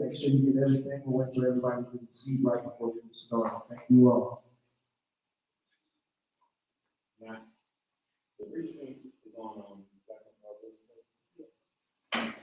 Make sure you get everything. We'll wait for everybody to see right before we start. Thank you all. Now, the restream is on Black and White website.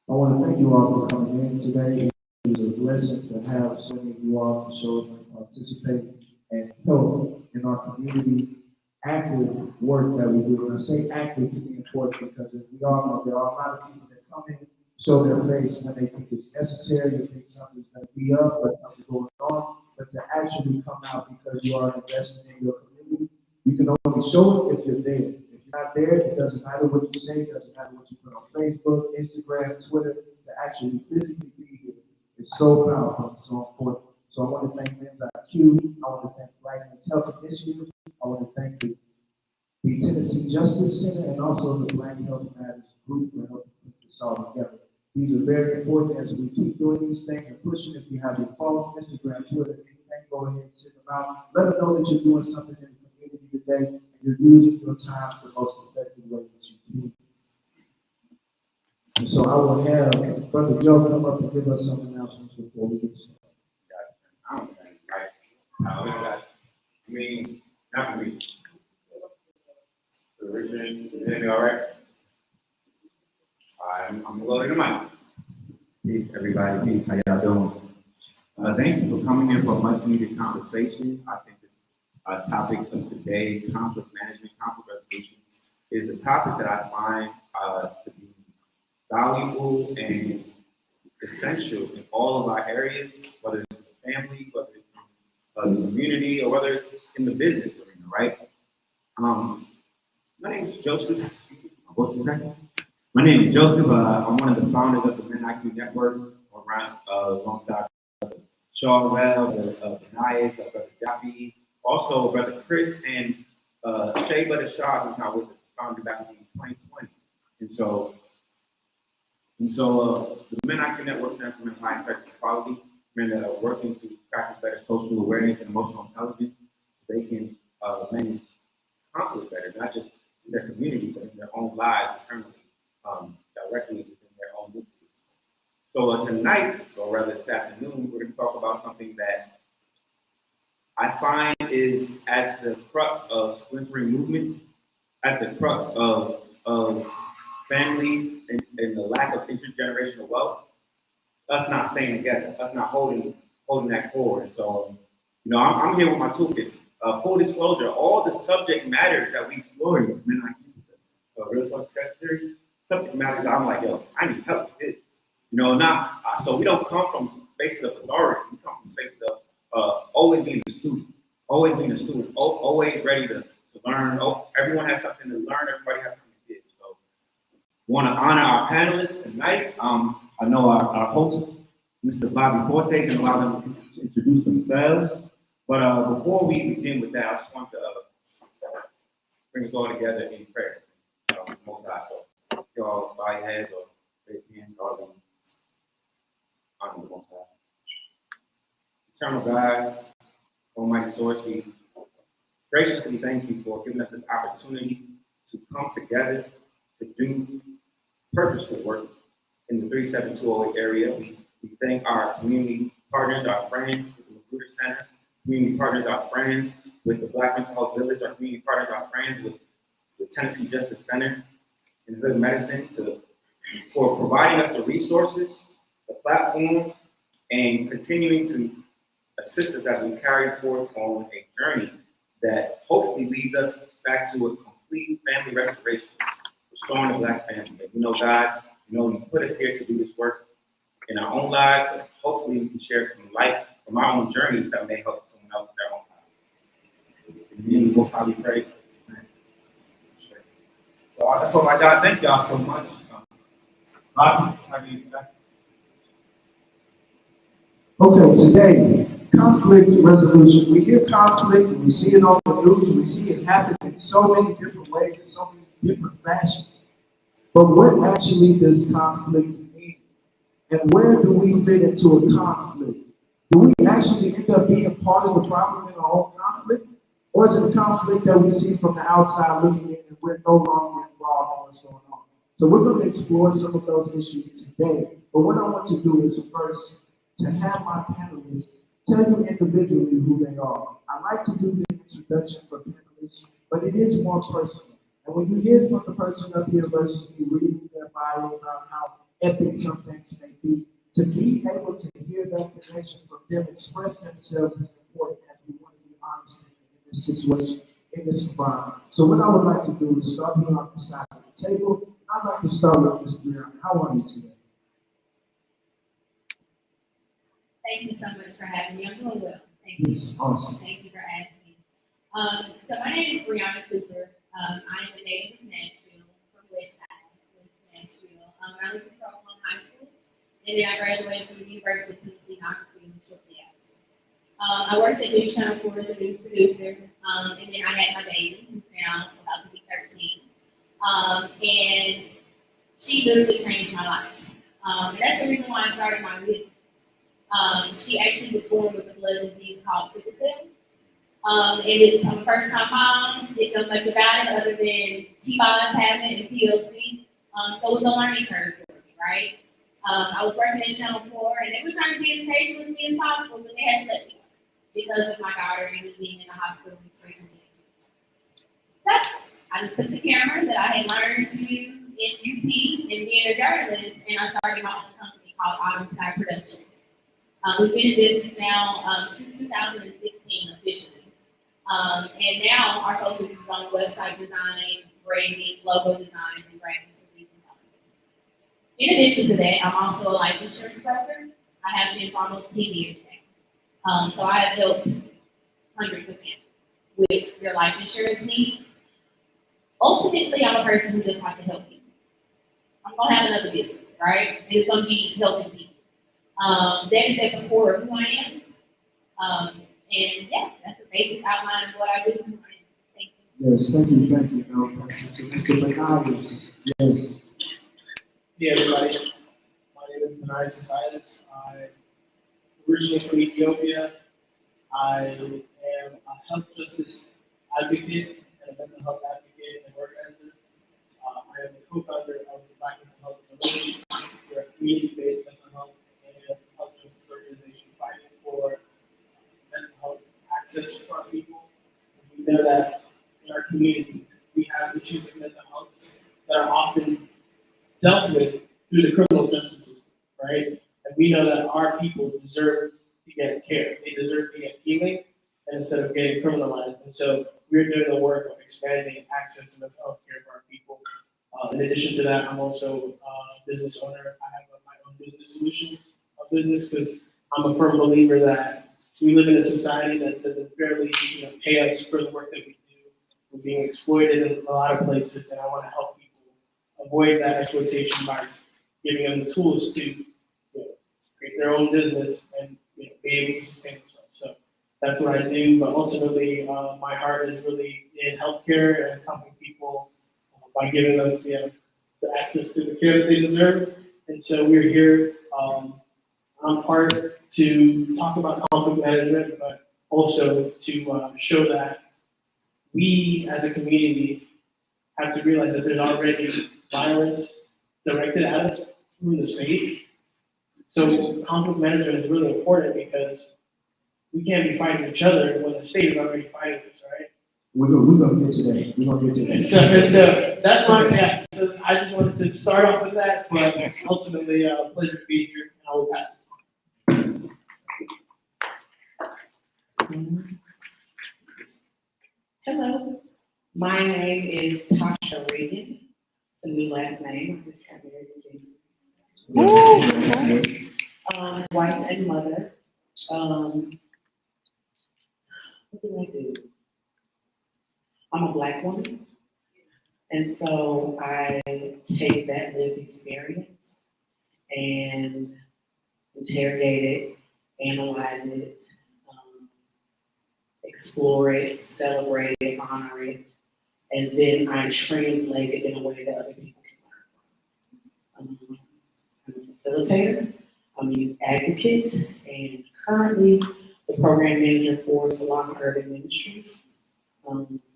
I want to thank you all for coming in today. It is a blessing to have so many of you all to show up and participate and help in our community active work that we do. And I say active to be important because as we all know, there are a lot of people that come in, show their face when they think it's necessary, they think something's going to be up or something's going on, but to actually come out because you are investing in your community, you can only show it if you're there. If you're not there, it doesn't matter what you say, it doesn't matter what you put on Facebook, Instagram, Twitter, to actually physically be here. It's so powerful, it's so important. So I want to thank Men's IQ, I want to thank Black Men's Health Initiative, I want to thank the Tennessee Justice Center and also the Black Health Matters group for helping put this all together. These are very important as we keep doing these things and pushing. If you have your phones, Instagram, Twitter, anything, go ahead and send them out. Let them know that you're doing something in the community today and you're using your time the most effective way that you can. And so I will have Brother Joe come up and give us some announcements before we get started. I don't think it's right. I mean, not for me. The restream, is everything all right? I'm loading them out. Peace, everybody. Peace. How y'all doing? Thank you for coming here for a much needed conversation. I think this topic of today, conflict management, conflict resolution, is a topic that I find to be valuable and essential in all of our areas, whether it's in the family, whether it's in the community, or whether it's in the business arena, right? My name is Joseph. What's your name? My name is Joseph. I'm one of the founders of the Men IQ Network, around alongside Shaw Well, Benayes, Brother Jaffy, also Brother Chris, and Shay Butter Shaw, who's not with us, founded back in 2020. And so the Men IQ Network stands for Men High Integrity Equality, men that are working to practice better social awareness and emotional intelligence. They can manage conflict better, not just in their community, but in their own lives internally. Directly within their own movements. So tonight, or rather this afternoon, we're going to talk about something that I find is at the crux of splintering movements, at the crux of families and the lack of intergenerational wealth. Us not staying together, us not holding that cord. So, I'm here with my toolkit. Full disclosure, all the subject matters that we explore with Men IQ, Real Talk Success Series, subject matters I'm like, yo, I need help with this. So we don't come from spaces of authority. We come from spaces of always being a student, always ready to learn. Everyone has something to learn. Everybody has something to give. So Want to honor our panelists tonight. I know our host, Mr. Bobby Forte, can allow them to introduce themselves. But before we begin with that, I just want to bring us all together in prayer. Most High. So, y'all bow your heads or raise your hands, all of them. Honor the Most High. Eternal God, Almighty Source, we graciously thank you for giving us this opportunity to come together to do purposeful work in the 37208 area. We thank our community partners, our friends with the Recruiter Center, community partners, our friends with the Black Mental Health Village, our community partners, our friends with the Tennessee Justice Center and Hood Medicine for providing us the resources, the platform, and continuing to assist us as we carry forth on a journey that hopefully leads us back to a complete family restoration, restoring the Black family. And you know, God, you put us here to do this work in our own lives, but hopefully we can share some light from our own journeys that may help someone else in their own lives. In the name of the Most High we pray. So that's all my God. Thank y'all so much. Bobby, how do you back? Okay, today, conflict resolution. We hear conflict, and we see it on the news, we see it happen in so many different ways, in so many different fashions. But what actually does conflict mean? And where do we fit into a conflict? Do we actually end up being part of the problem in our own conflict? Or is it a conflict that we see from the outside looking in and we're no longer involved in what's going on? So we're going to explore some of those issues today. But what I want to do is first to have my panelists tell you individually who they are. I like to do the introduction for panelists, but it is more personal. And when you hear from the person up here versus me reading their bio about how epic some things may be, to be able to hear that connection from them express themselves is important as we want to be honest in this situation, in this environment. So what I would like to do is start here on the side of the table. I'd like to start with Ms. Brianna. How are you today? Thank you so much for having me. I'm doing well. Thank you. Yes, awesome. Thank you for asking. So my name is Brianna Cooper. I am a native of Nashville, from Westside, Nashville. I went to Provolone High School, and then I graduated from the University of Tennessee Knoxville shortly after. I worked at News Channel 4 as a news producer, and then I had my baby, who's now about to be 13. And she literally changed my life. And that's the reason why I started my business. She actually was born with a blood disease called sickle cell. And it's a first-time mom, didn't know much about it other than T-bonds having it and TLC. So it was a learning curve for me, right? I was working at Channel 4, and they were trying to be as patient with me as possible, but they had to let me go because of my daughter and me being in the hospital with treatment. So I just took the camera that I had learned to use in UT and being a journalist, and I started my own company called Autumn Sky Productions. We've been in business now since 2016 officially. And now our focus is on website design, branding, logo designs, and branding for these companies. In addition to that, I'm also a life insurance broker. I have been for almost 10 years now. So I have helped hundreds of families with their life insurance needs. Ultimately, I'm a person who just wants to help people. I'm going to have another business, right? And it's going to be helping people. That is at the core of who I am. And yeah, that's a basic outline of what I do. Thank you. Yes, thank you. No, Mr. Bernardes. Yes. Hey everybody, my name is Bernardes Societas. I'm originally from Ethiopia. I am a health justice advocate and a mental health advocate and organizer. I am the co-founder of the Black Mental Health Village. We're a community-based mental health and health justice organization fighting for mental health access for our people. And we know that in our communities, we have issues with mental health that are often dealt with through the criminal justice system, right? And we know that our people deserve to get care. They deserve to get healing instead of getting criminalized. And so we're doing the work of expanding access to mental health care for our people. In addition to that, I'm also a business owner. I have my own business solutions business because I'm a firm believer that we live in a society that doesn't fairly pay us for the work that we do. We're being exploited in a lot of places, and I want to help people avoid that exploitation by giving them the tools to, create their own business and, be able to sustain themselves. So that's what I do, but ultimately, my heart is really in healthcare and helping people by giving them, the access to the care that they deserve. And so we're here, on part to talk about conflict management, but also to show that we as a community have to realize that there's already violence directed at us through the state. So conflict management is really important because we can't be fighting each other when the state is already fighting us, right? We're gonna get to that. We're gonna get to And that. so that's my, so I just wanted to start off with that, but ultimately, pleasure to be here, and I will pass it. Hello, my name is Tasha Reagan, the new last name, I just got married. Wife and mother. What do I do? I'm a Black woman, and so I take that lived experience and interrogate it, analyze it, explore it, celebrate it, honor it, and then I translate it in a way that other people can learn from. I'm a facilitator, I'm a youth advocate, and currently the program manager for Salon Urban Ministries.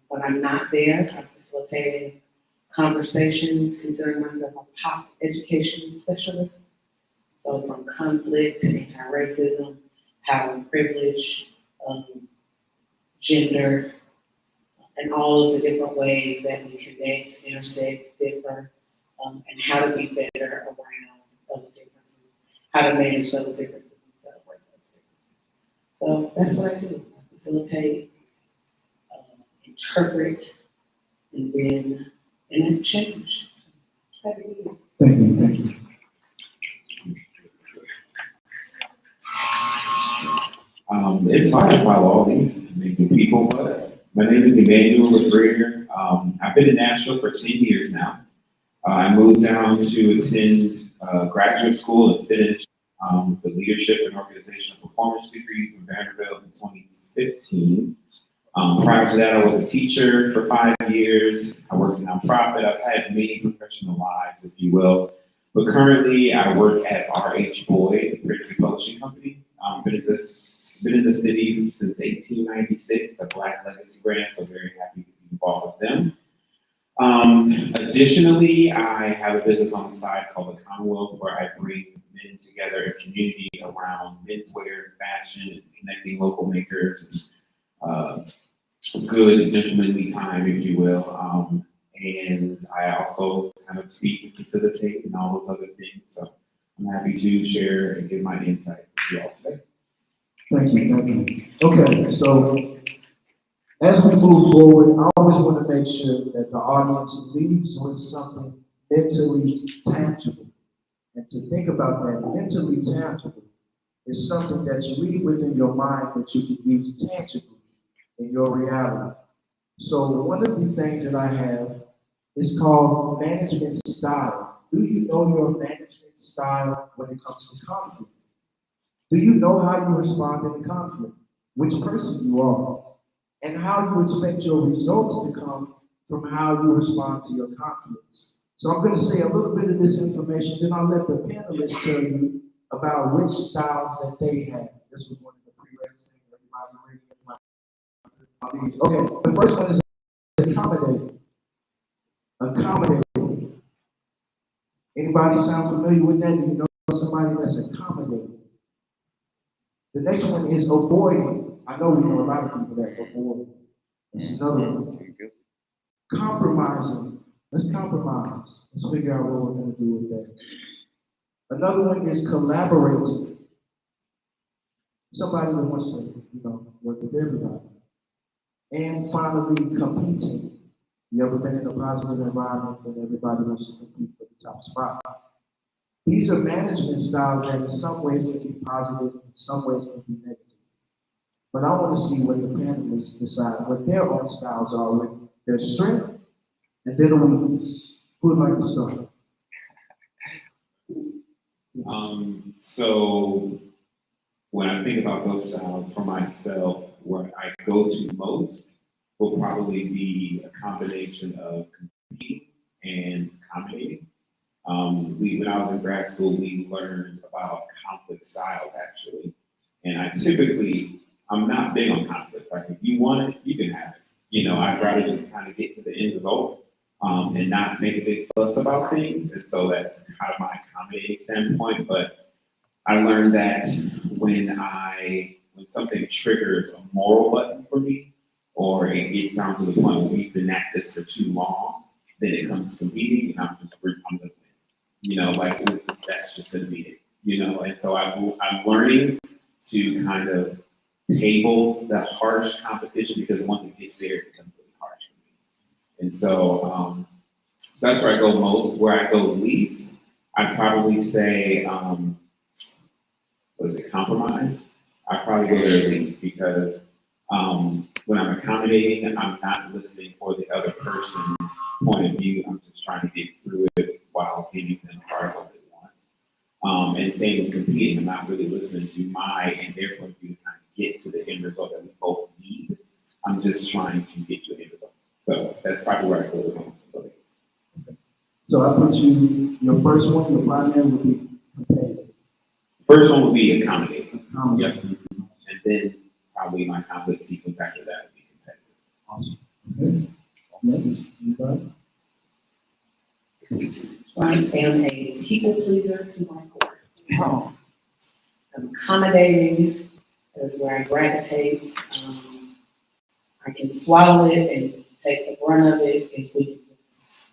When I'm not there, I'm facilitating conversations, considering myself a pop education specialist. So from conflict to anti-racism, power and privilege, gender, and all of the different ways that we connect, intersect, differ, and how to be better around those differences, how to manage those differences and celebrate those differences. So that's what I do. I facilitate, interpret, and then enact change. Thank you, thank you. It's hard to follow all these amazing people, but my name is Emmanuel LaBreer. I've been in Nashville for 10 years now. I moved down to attend graduate school and finish the leadership and organizational performance degree from Vanderbilt in 2015. Prior to that, I was a teacher for 5 years. I worked in nonprofit. I've had many professional lives, if you will. But currently, I work at R.H. Boyd, the Prairie Publishing Company. Been in the city since 1896, a Black Legacy grant, so very happy to be involved with them. Additionally, I have a business on the side called The Commonwealth, where I bring men together in community around menswear, fashion, connecting local makers, and good gentlemanly time, if you will. And I also kind of speak and facilitate and all those other things. So I'm happy to share and give my insight with you all today. Thank you, thank you. Okay, so as we move forward, I always want to make sure that the audience leaves with something mentally tangible. And to think about that, mentally tangible is something that you leave within your mind that you can use tangibly in your reality. So one of the things that I have is called management style. Do you know your management style when it comes to conflict? Do you know how you respond in conflict? Which person you are? And how you expect your results to come from how you respond to your conflicts. So I'm going to say a little bit of this information, then I'll let the panelists tell you about which styles that they have. This was one of the prerequisites. Okay, the first one is accommodating. Accommodating. Anybody sound familiar with that? Do you know somebody that's accommodating? The next one is avoiding. I know we know a lot of people that avoid. This is another one. Compromising. Let's compromise. Let's figure out what we're going to do with that. Another one is collaborating. Somebody that wants to, work with everybody. And finally, competing. You ever been in a positive environment when everybody wants to compete for the top spot? These are management styles that in some ways can be positive, in some ways can be negative. But I want to see what the panelists decide, what their own styles are with their strength and their weakness. Who would like to start? So when I think about those styles for myself, where I go to most will probably be a combination of competing and accommodating. When I was in grad school, we learned about conflict styles actually. And I'm not big on conflict. Like if you want it, you can have it. I'd rather just kind of get to the end result, and not make a big fuss about things. And so that's kind of my accommodating standpoint. But I learned that when something triggers a moral button for me, or it gets down to the point where we've been at this for too long, then it comes to competing, and I'm gonna win. That's just gonna be it. And so I'm learning to kind of table the harsh competition, because once it gets there, it becomes really harsh for me. And so that's where I go most. Where I go least, I'd probably say, compromise. I probably go there least because when I'm accommodating, I'm not listening for the other person's point of view. I'm just trying to get through it while giving them part of what they want. And same with competing, I'm not really listening to my and their point of view to kind of get to the end result that we both need. I'm just trying to get to the end result. So that's probably where I go the most. So I put your first one, your primary would be competitive. First one would be accommodating. Yep. Accommodating. And then probably my conflict sequence after that would be competitive. Awesome. Okay. Next, anybody? I am a people pleaser to my core. I'm accommodating, is where I gravitate. I can swallow it and just take the brunt of it if we can just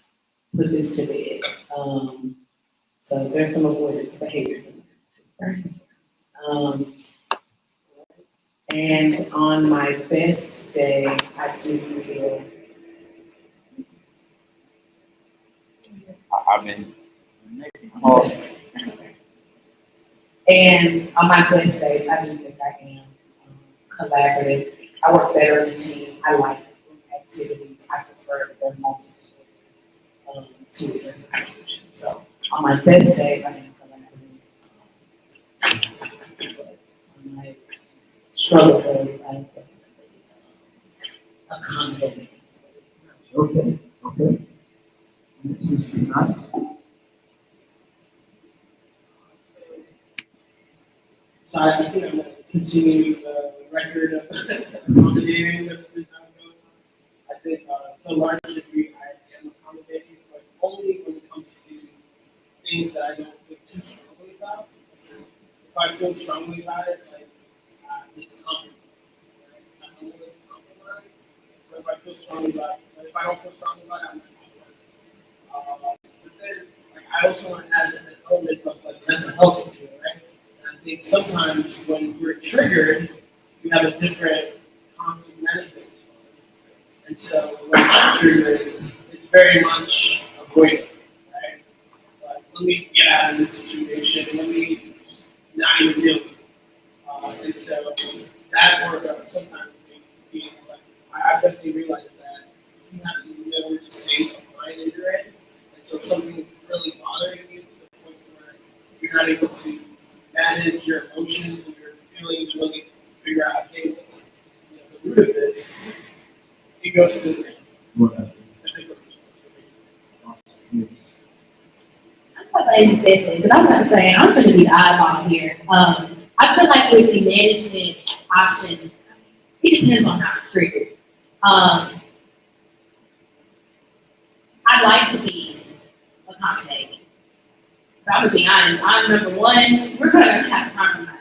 put this to bed. So there's some avoidance behaviors in there. Right? And on my best day, I do feel. I've been. And on my best days, I do think I am collaborative. I work better in a team. I like group activities. I prefer the multiple to address a solution. So on my best days, I am collaborative. On my struggle days, I am definitely accommodating. Okay, okay. Next is nice. So I think I'm gonna continue the record of accommodating that's been going on. I think to a large degree I am accommodating, but only when it comes to things that I don't feel too strongly about. If I feel strongly about it, like it's comfortable. Right? I'm willing to compromise. But if I feel strongly about it, but if I don't feel strongly about it, I'm not compromising. But then, like, I also want to add an element of like mental health into it, right? I think sometimes when we're triggered, we have a different conflict management response. And so when I'm triggered, it's very much avoiding, right? Like, let me get out of this situation, let me not even deal with it. And so that work sometimes being like, I definitely realized that you have to know the state of mind that you're in. And so something is really bothering you to the point where you're not able to manage your emotions and your feelings, really figure out, hey, what's the root of this? It goes to the Right. Yes. I'm so glad you said that, because I'm not saying, I'm gonna be the oddball here. I feel like with the management options, it depends on how it's triggered. I like to be accommodating. But I'm gonna be honest, I'm number one, we're gonna have to compromise.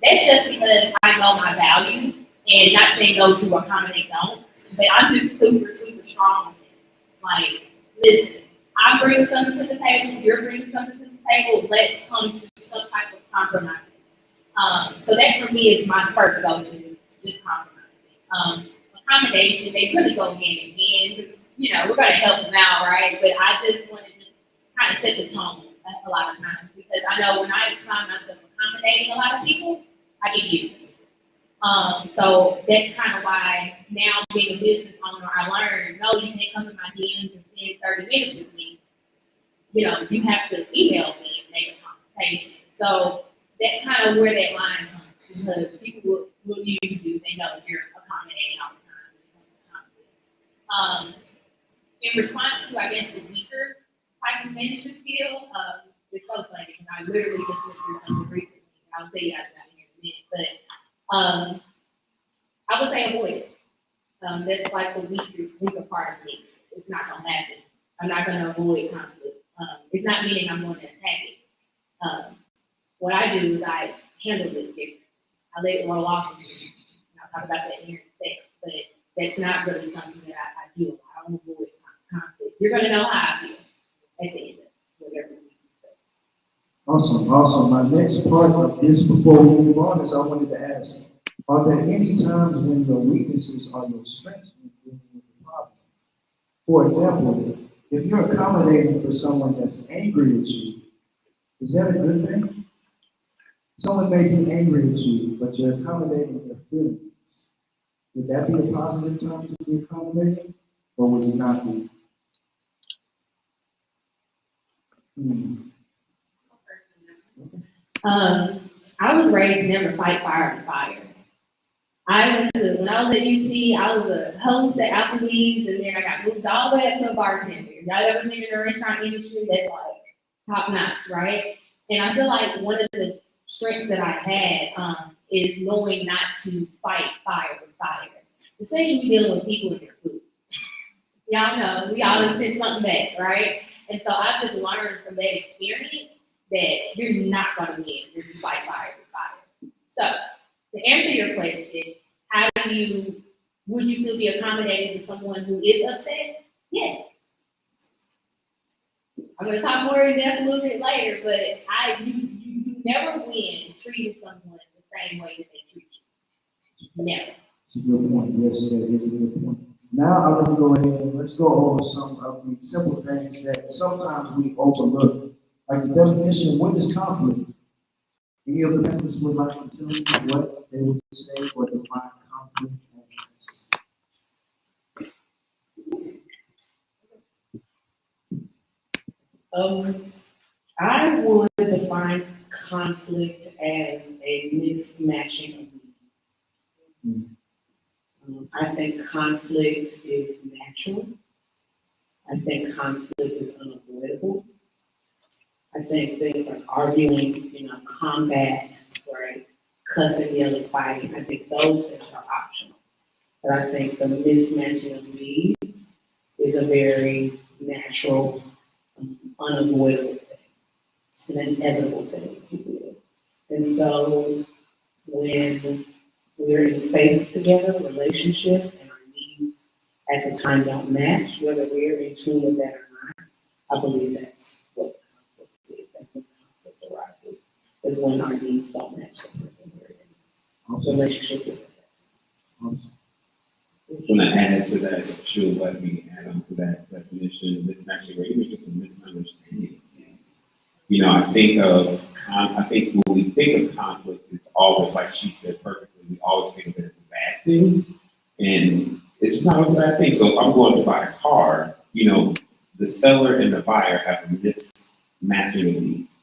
That's just because I know my value, and not saying those who accommodate don't, but I'm just super, super strong with it. Like, listen, I bring something to the table, you're bringing something to the table, let's come to some type of compromise. So that for me is my first go-to, is just compromising. Accommodation, they really go hand in hand, because, we're gonna help them out, right? But I just want to just kind of set the tone a lot of times, because I know when I find myself accommodating a lot of people, I get used. So that's kind of why now being a business owner, I learned, no, you can't come to my DMs and spend 30 minutes with me. you have to email me and make a consultation. So that's kind of where that line comes, because people will use you, they know you're accommodating all the time when it comes to conflict. In response to, I guess, the weaker type of management skill, it's so funny, because I literally just went through something recently. I'll tell you guys about it in a minute, but I would say avoid it. That's like the weaker part of me. It's not gonna happen. I'm not gonna avoid conflict. It's not meaning I'm going to attack it. What I do is I handle it different. I let it roll off of me. And I'll talk about that here in a second, but that's not really something that I do. I don't avoid conflict. You're gonna know how I feel at the end of whatever we discuss. Awesome, awesome. My next part of this before we move on is I wanted to ask, are there any times when your weaknesses are your strengths when dealing with the problem? For example, if you're accommodating for someone that's angry at you, is that a good thing? Someone may be angry at you, but you're accommodating their feelings. Would that be a positive time to be accommodating, or would it not be? I was raised to never fight fire with fire. When I was at UT, I was a host at Applebee's, and then I got moved all the way up to a bartender. Y'all ever been in the restaurant industry? That's like top notch, right? And I feel like one of the strengths that I had is knowing not to fight fire with fire, especially when you're dealing with people in their food. Y'all know, we always send something back, right? And so I've just learned from that experience that you're not going to win if you fight fire with fire. So, to answer your question, would you still be accommodating to someone who is upset? Yes. I'm going to talk more in depth a little bit later, but you never win treating someone the same way that they treat you. Never. It's a good point. Yes, that is a good point. Now I'm going to go ahead and let's go over some of the simple things that sometimes we overlook. Like the definition, what is conflict? Any of the members would like to tell me what they would say or define conflict as? I would define conflict as a mismatching of needs. I think conflict is natural. I think conflict is unavoidable. I think things like arguing, combat, right, cussing, yelling, fighting, I think those things are optional. But I think the mismatching of needs is a very natural, unavoidable thing, an inevitable thing, if you will. And so when we're in spaces together, relationships, and our needs at the time don't match, whether we're in tune with that or not, I believe that's what conflict is. And when conflict arises is when our needs don't match the person we're in. So relationship with that. Awesome. I'm gonna add to that, if she'll let me add on to that definition, mismatching, or even just a misunderstanding of things. I think when we think of conflict, it's always, like she said perfectly, we always think of it as a bad thing. And it's not always a bad thing. So if I'm going to buy a car, the seller and the buyer have a mismatching of needs.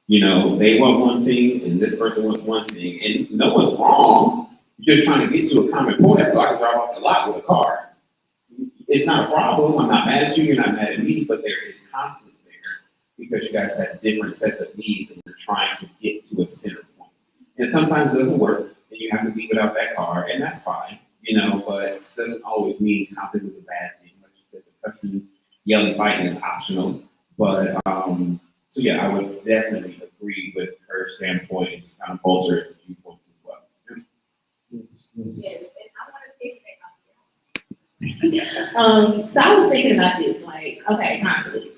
They want one thing and this person wants one thing, and no one's wrong. You're just trying to get to a common point so I can drive off the lot with a car. It's not a problem. I'm not mad at you. You're not mad at me, but there is conflict there because you guys have different sets of needs and you're trying to get to a center point. And sometimes it doesn't work and you have to leave without that car, and that's fine, but it doesn't always mean conflict is a bad thing. Like you said, the cussing, yelling, fighting is optional. But so yeah, I would definitely agree with her standpoint and just kind of bolster a few points as well. Yes, and I want to piggyback off that. So I was thinking about this, like, okay, conflict.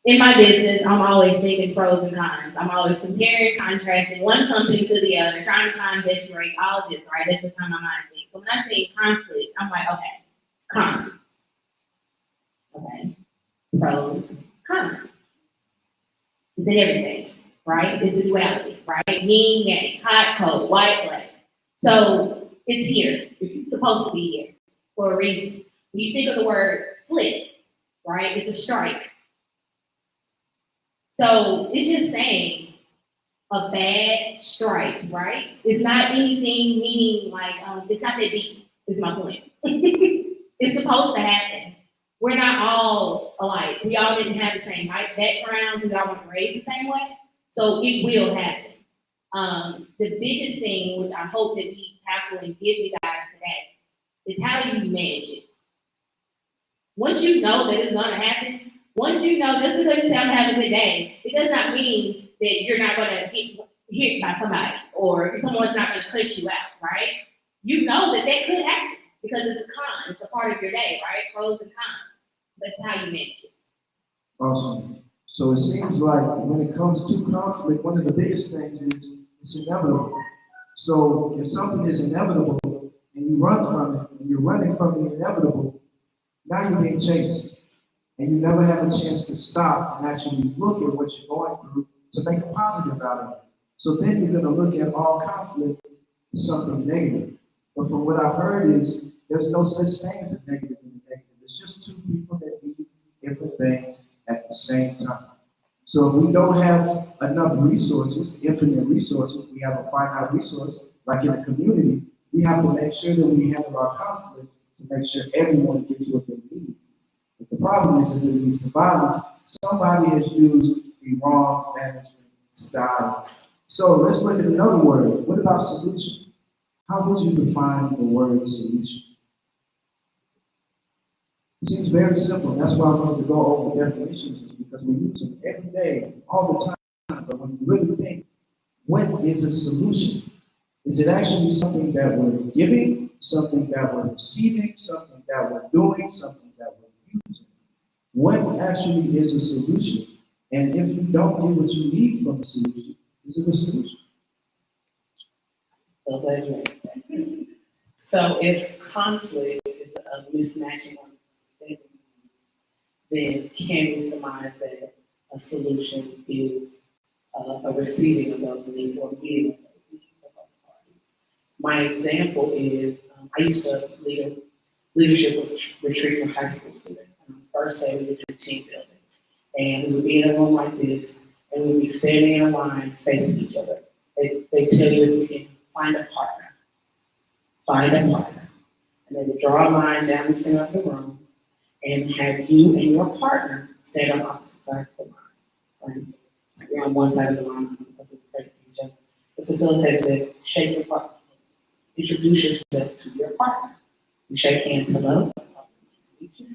In my business, I'm always thinking pros and cons. I'm always comparing, contrasting one company to the other, trying to find best rates, all of this, right? That's just how my mind thinks. So when I say conflict, I'm like, okay, cons. Okay, pros, cons. It's in everything, right? It's a duality, right? Yin, yang, hot, cold, white, black. So it's here. It's supposed to be here for a reason. When you think of the word flick, right? It's a strike. So it's just saying a bad strike, right? It's not anything meaning like, it's not that deep, is my point. It's supposed to happen. We're not all alike. We all didn't have the same backgrounds, we all weren't raised the same way. So it will happen. The biggest thing, which I hope that we tackle and give you guys today, is how do you manage it? Once you know that it's gonna happen, once you know, just because you say I'm gonna have a good day, it does not mean that you're not gonna get hit by somebody, or someone's not gonna cuss you out, right? You know that could happen, because it's a con, it's a part of your day, right? Pros and cons. That's how you manage it. Awesome. So it seems like when it comes to conflict, one of the biggest things is it's inevitable. So if something is inevitable and you run from it, and you're running from the inevitable, now you're being chased. And you never have a chance to stop and actually look at what you're going through to make a positive out of it. So then you're gonna look at all conflict as something negative. But from what I've heard is there's no such thing as a negative and a negative. It's just two people that need different things at the same time. So if we don't have enough resources, infinite resources, we have a finite resource, like in a community, we have to make sure that we handle our conflicts to make sure everyone gets what they need. But the problem is that in these violence, somebody has used the wrong management style. So let's look at another word. What about solution? How would you define the word solution? It seems very simple. That's why I wanted to go over definitions, is because we use them every day, all the time. But when you really think, what is a solution? Is it actually something that we're giving, something that we're receiving, something that we're doing, something that we're using? What actually is a solution? And if you don't get what you need from the solution, is it a solution? So glad you asked that. So if conflict is a mismatching or misunderstanding, then can we surmise that a solution is a receiving of those needs or meeting of those needs of both parties? My example is, I used to lead a leadership retreat for high school students. First day we would do team building. And we would be in a room like this, and we would be standing in a line facing each other. They tell you if you can find a partner. And they would draw a line down the center of the room and have you and your partner stand on opposite sides of the line. Right? So you're on one side of the line, facing each other. The facilitator says, shake your partner. Introduce yourself to your partner. You shake hands, hello.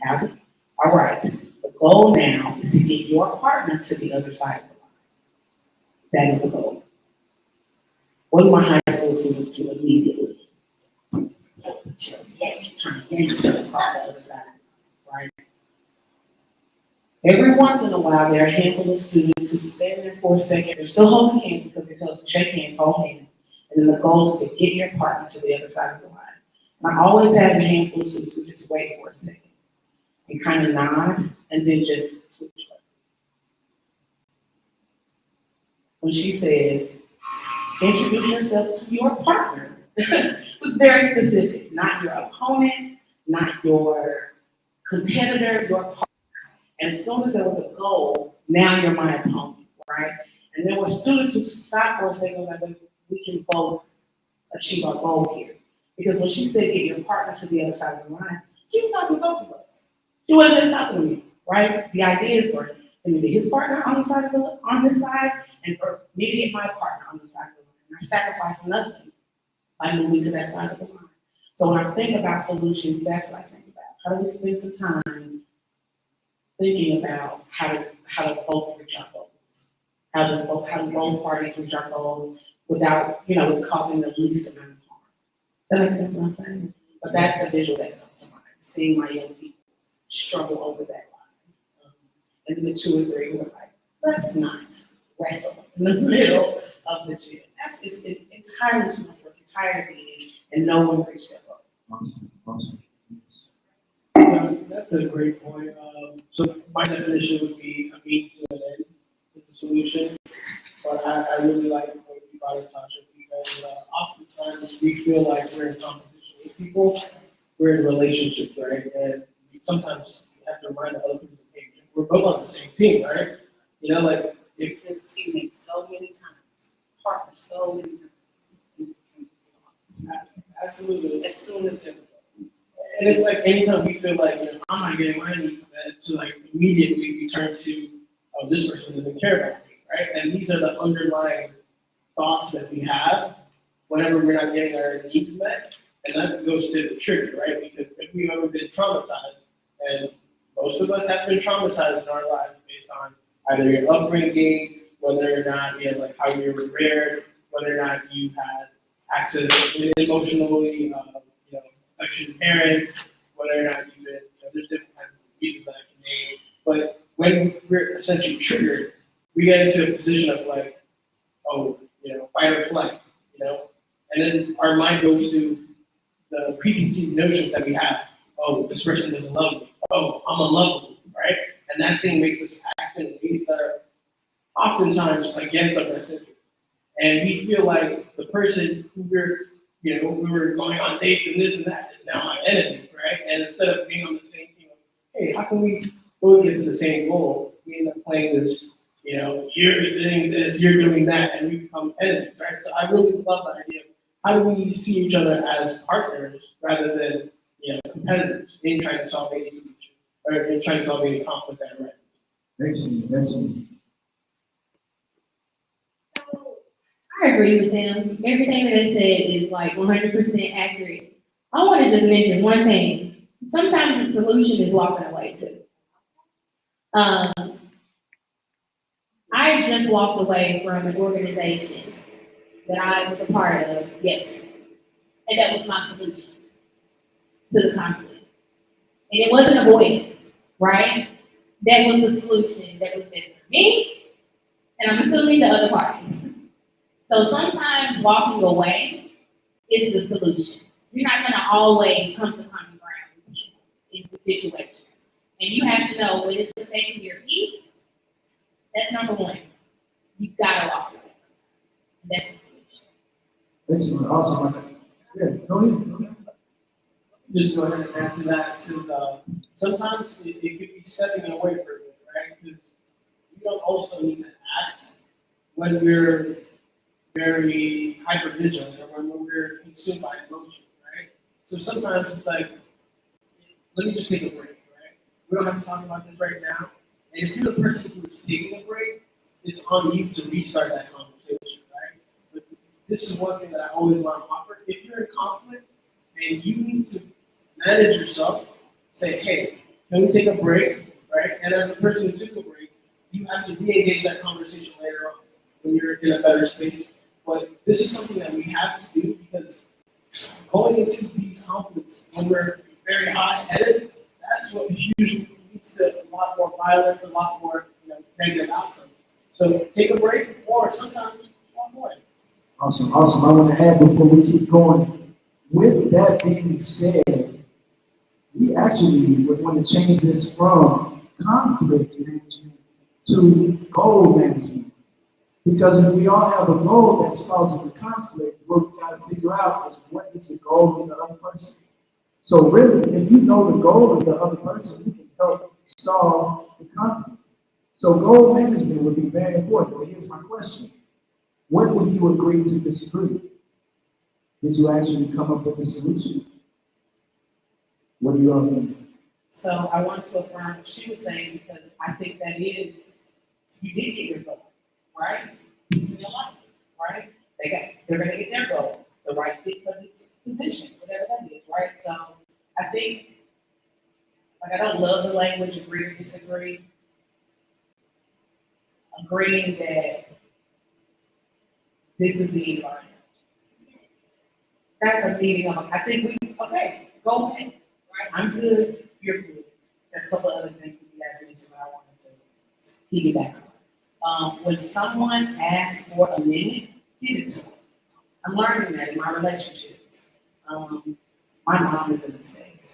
Howdy. All right. The goal now is to get your partner to the other side of the line. That is the goal. What do my high school students do immediately? Trying to yank each other across the other side, right? Every once in a while, there are a handful of students who stand there for a second. They're still holding hands because they tell us to shake hands, hold hands. And then the goal is to get your partner to the other side of the line. And I always have a handful of students who just wait for a second and kind of nod and then just switch places. When she said, introduce yourself to your partner, it was very specific, not your opponent, not your competitor, your partner. And as soon as there was a goal, now you're my opponent, right? And there were students who stopped for a second and was like, we can both achieve our goal here. Because when she said get your partner to the other side of the line, she was talking to both of us. She wasn't just talking to me, right? The idea is for him to get his partner on this side, and for me to get my partner on the side of the line. And I sacrifice nothing by moving to that side of the line. So when I think about solutions, that's what I think about. How do we spend some time thinking about how to both reach our goals? How do both parties reach our goals without, causing the least amount of harm? That makes sense what I'm saying? But that's the visual that comes to mind. Seeing my young people struggle over that line. And then the 2 or 3 who are like, let's not wrestle in the middle of the gym. It's entirely too much work, entirely, and no one reached their goal. Awesome. That's a great point. So my definition would be a means to an end is the solution. But I really like what you brought up, Tasha, because oftentimes we feel like we're in competition with people. We're in relationships, right? And sometimes you have to remind other people, hey, we're both on the same team, right? Like been since teammates so many times, partners so many times. We just can't get lost. Absolutely. As soon as there's a goal. And it's like anytime we feel like, I'm not getting my needs met, so like immediately we turn to, oh, this person doesn't care about me, right? And these are the underlying thoughts that we have whenever we're not getting our needs met. And that goes to the trigger, right? Because if we've ever been traumatized, and most of us have been traumatized in our lives based on either your upbringing, whether or not, like how you were reared, whether or not you had access to emotionally, affectionate parents, whether or not you had, there's different kinds of reasons that I can name. But when we're essentially triggered, we get into a position of like, oh, fight or flight, and then our mind goes to the preconceived notions that we have. Oh, this person doesn't love me. Oh, I'm unlovable, right? And that thing makes us act in ways that are oftentimes against our best interest. And we feel like the person who we were going on dates and this and that is now my enemy, right? And instead of being on the same team, hey, how can we both get to the same goal? We end up playing this, you're doing this, you're doing that, and we become enemies, right? So I really love that idea of how do we see each other as partners rather than, competitors in trying to solve any solution or in trying to solve any conflict that arises. Excellent. So, I agree with them. Everything that they said is like 100% accurate. I want to just mention one thing. Sometimes the solution is walking away too. I just walked away from an organization that I was a part of yesterday. And that was my solution to the conflict. And it wasn't avoidance, right? That was the solution that was best for me, and I'm assuming the other parties. So sometimes walking away is the solution. You're not gonna always come to common ground with people in situations. And you have to know when it's affecting your peace, that's number one. You gotta walk away sometimes. That's the solution. Excellent. Awesome. Yeah, go ahead. Just go ahead and add to that, because sometimes it could be stepping away from it, right? Because you don't also need to act when we're very hypervigilant or when we're consumed by emotion, right? So sometimes it's like, let me just take a break, right? We don't have to talk about this right now. And if you're the person who's taking a break, it's on you to restart that conversation, right? But this is one thing that I always want to offer. If you're in conflict and you need to manage yourself, say, hey, can we take a break, right? And as the person who took a break, you have to re-engage that conversation later on when you're in a better space. But this is something that we have to do because going into these conflicts when we're very high-headed, that's what usually leads to a lot more violence, a lot more negative outcomes. So take a break, or sometimes walk away. Awesome. I want to add before we keep going. With that being said, we actually would want to change this from conflict management to goal management. Because if we all have a goal that's causing the conflict, what we got to figure out is what is the goal of the other person. So really, if you know the goal of the other person, you can help solve the conflict. So goal management would be very important. But here's my question. When would you agree to disagree? Did you actually come up with a solution? What do you all think? So I wanted to affirm what she was saying because I think that is, you did get your goal, right? It's in your life, right? They're gonna get their goal, the right fit for this position, whatever that is, right? So I think, I don't love the language agree or disagree. Agreeing that this is the environment. That's a meeting of, I think okay, go ahead, right? I'm good, you're good. There are a couple other things that you guys mentioned that I wanted to piggyback on. When someone asks for a minute, give it to them. I'm learning that in my relationships. My mom is in the space.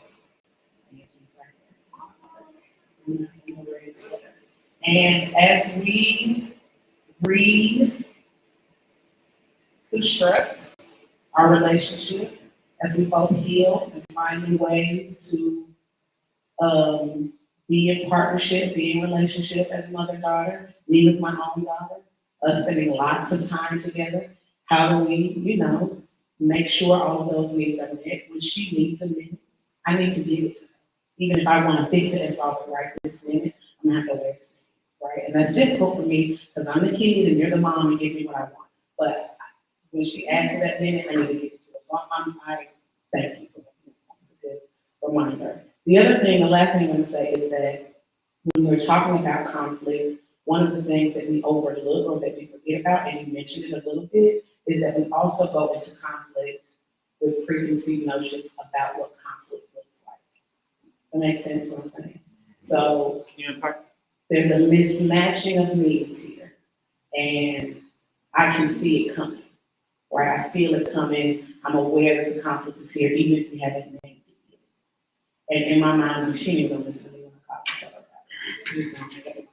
And as we reconstruct our relationship, as we both heal and find new ways to be in partnership, be in relationship as mother-daughter, me with my own daughter, us spending lots of time together. How do we, make sure all of those needs are met? When she needs a minute, I need to give it to her. Even if I want to fix it and solve it right this minute, I'm gonna have to wait, right? And that's difficult for me because I'm the kid and you're the mom and give me what I want. But when she asks for that minute, I need to give it to her. So I thank you for that. That's a good reminder. The other thing, the last thing I'm gonna say is that when we're talking about conflict, one of the things that we overlook or that we forget about, and you mentioned it a little bit, is that we also go into conflict with preconceived notions about what conflict looks like. That makes sense what I'm saying? So there's a mismatching of needs here, and I can see it coming, right? I feel it coming. I'm aware that the conflict is here, even if we haven't named it yet. And in my mind, she ain't gonna listen to me when I call myself about it. He's gonna make it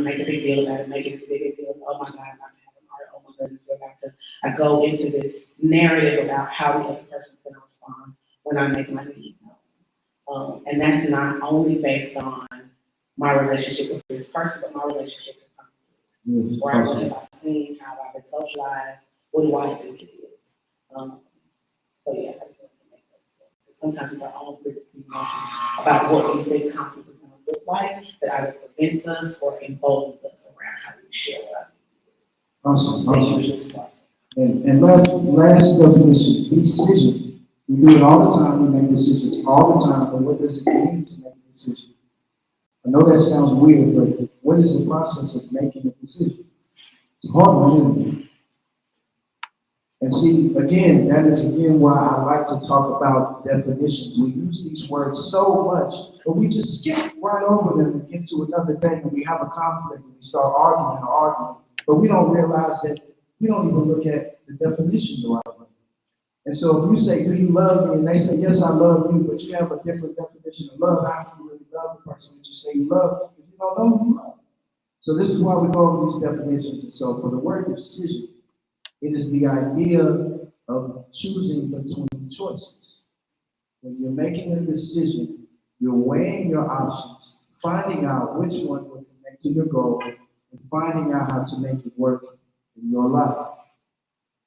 make a big deal about it, make it as big a deal. Oh my God, I'm about to have an art. Oh my goodness, we're about to. I go into this narrative about how the other person's gonna respond when I make my need known. And that's not only based on my relationship with this person, but my relationship with conflict. Right? What have I seen? How have I been socialized? What do I think it is? So yeah, I just wanted to make those points. Sometimes it's our own preconceived notions about what we think conflict is going to look like that either prevents us or emboldens us around how we share what Awesome, our awesome. needs are. And last definition, decision. We do it all the time, we make decisions all the time, but what does it mean to make a decision? I know that sounds weird, but what is the process of making a decision? It's a hard one, isn't it? And see, again, that is again why I like to talk about definitions. We use these words so much, but we just skip right over them and get to another thing, and we have a conflict, and we start arguing, but we don't realize that we don't even look at the definition the right way. And so if you say, do you love me? And they say, yes, I love you, but you have a different definition of love. How can you really love the person that you say you love if you don't know who you love? So this is why we go over these definitions. And so for the word decision, it is the idea of choosing between choices. When you're making a decision, you're weighing your options, finding out which one will connect to your goal, and finding out how to make it work in your life.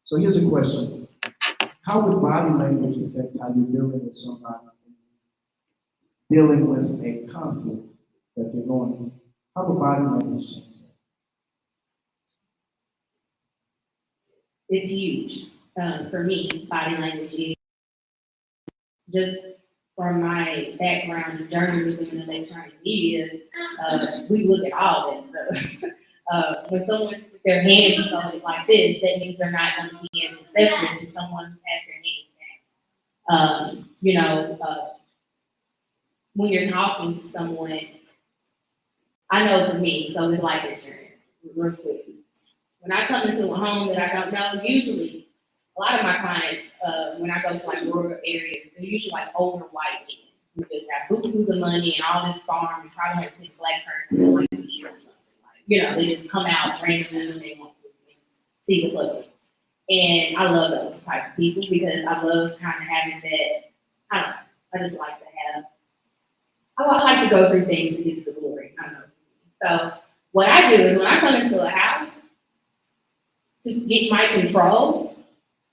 So here's a question. How would body language affect how you're dealing with somebody, dealing with a conflict that they're going through? How would body language change that? It's huge. For me, body language is just from my background in journalism and electronic media, we look at all that stuff. When someone puts their hands on it like this, that means they're not going to be as receptive to someone who has their hands down. When you're talking to someone, I know for me, so with life insurance, real quick. When I come into a home that I don't know, usually a lot of my clients, when I go to like rural areas, they're usually like older white men who just have bukus of money and all this farm and probably have seen black person that like to eat or something. They just come out randomly when they want to see the public. And I love those type of people because I love kind of having that, I don't know, I just like to have, I like to go through things to get to the glory, I know. So what I do is when I come into a house, to get my control,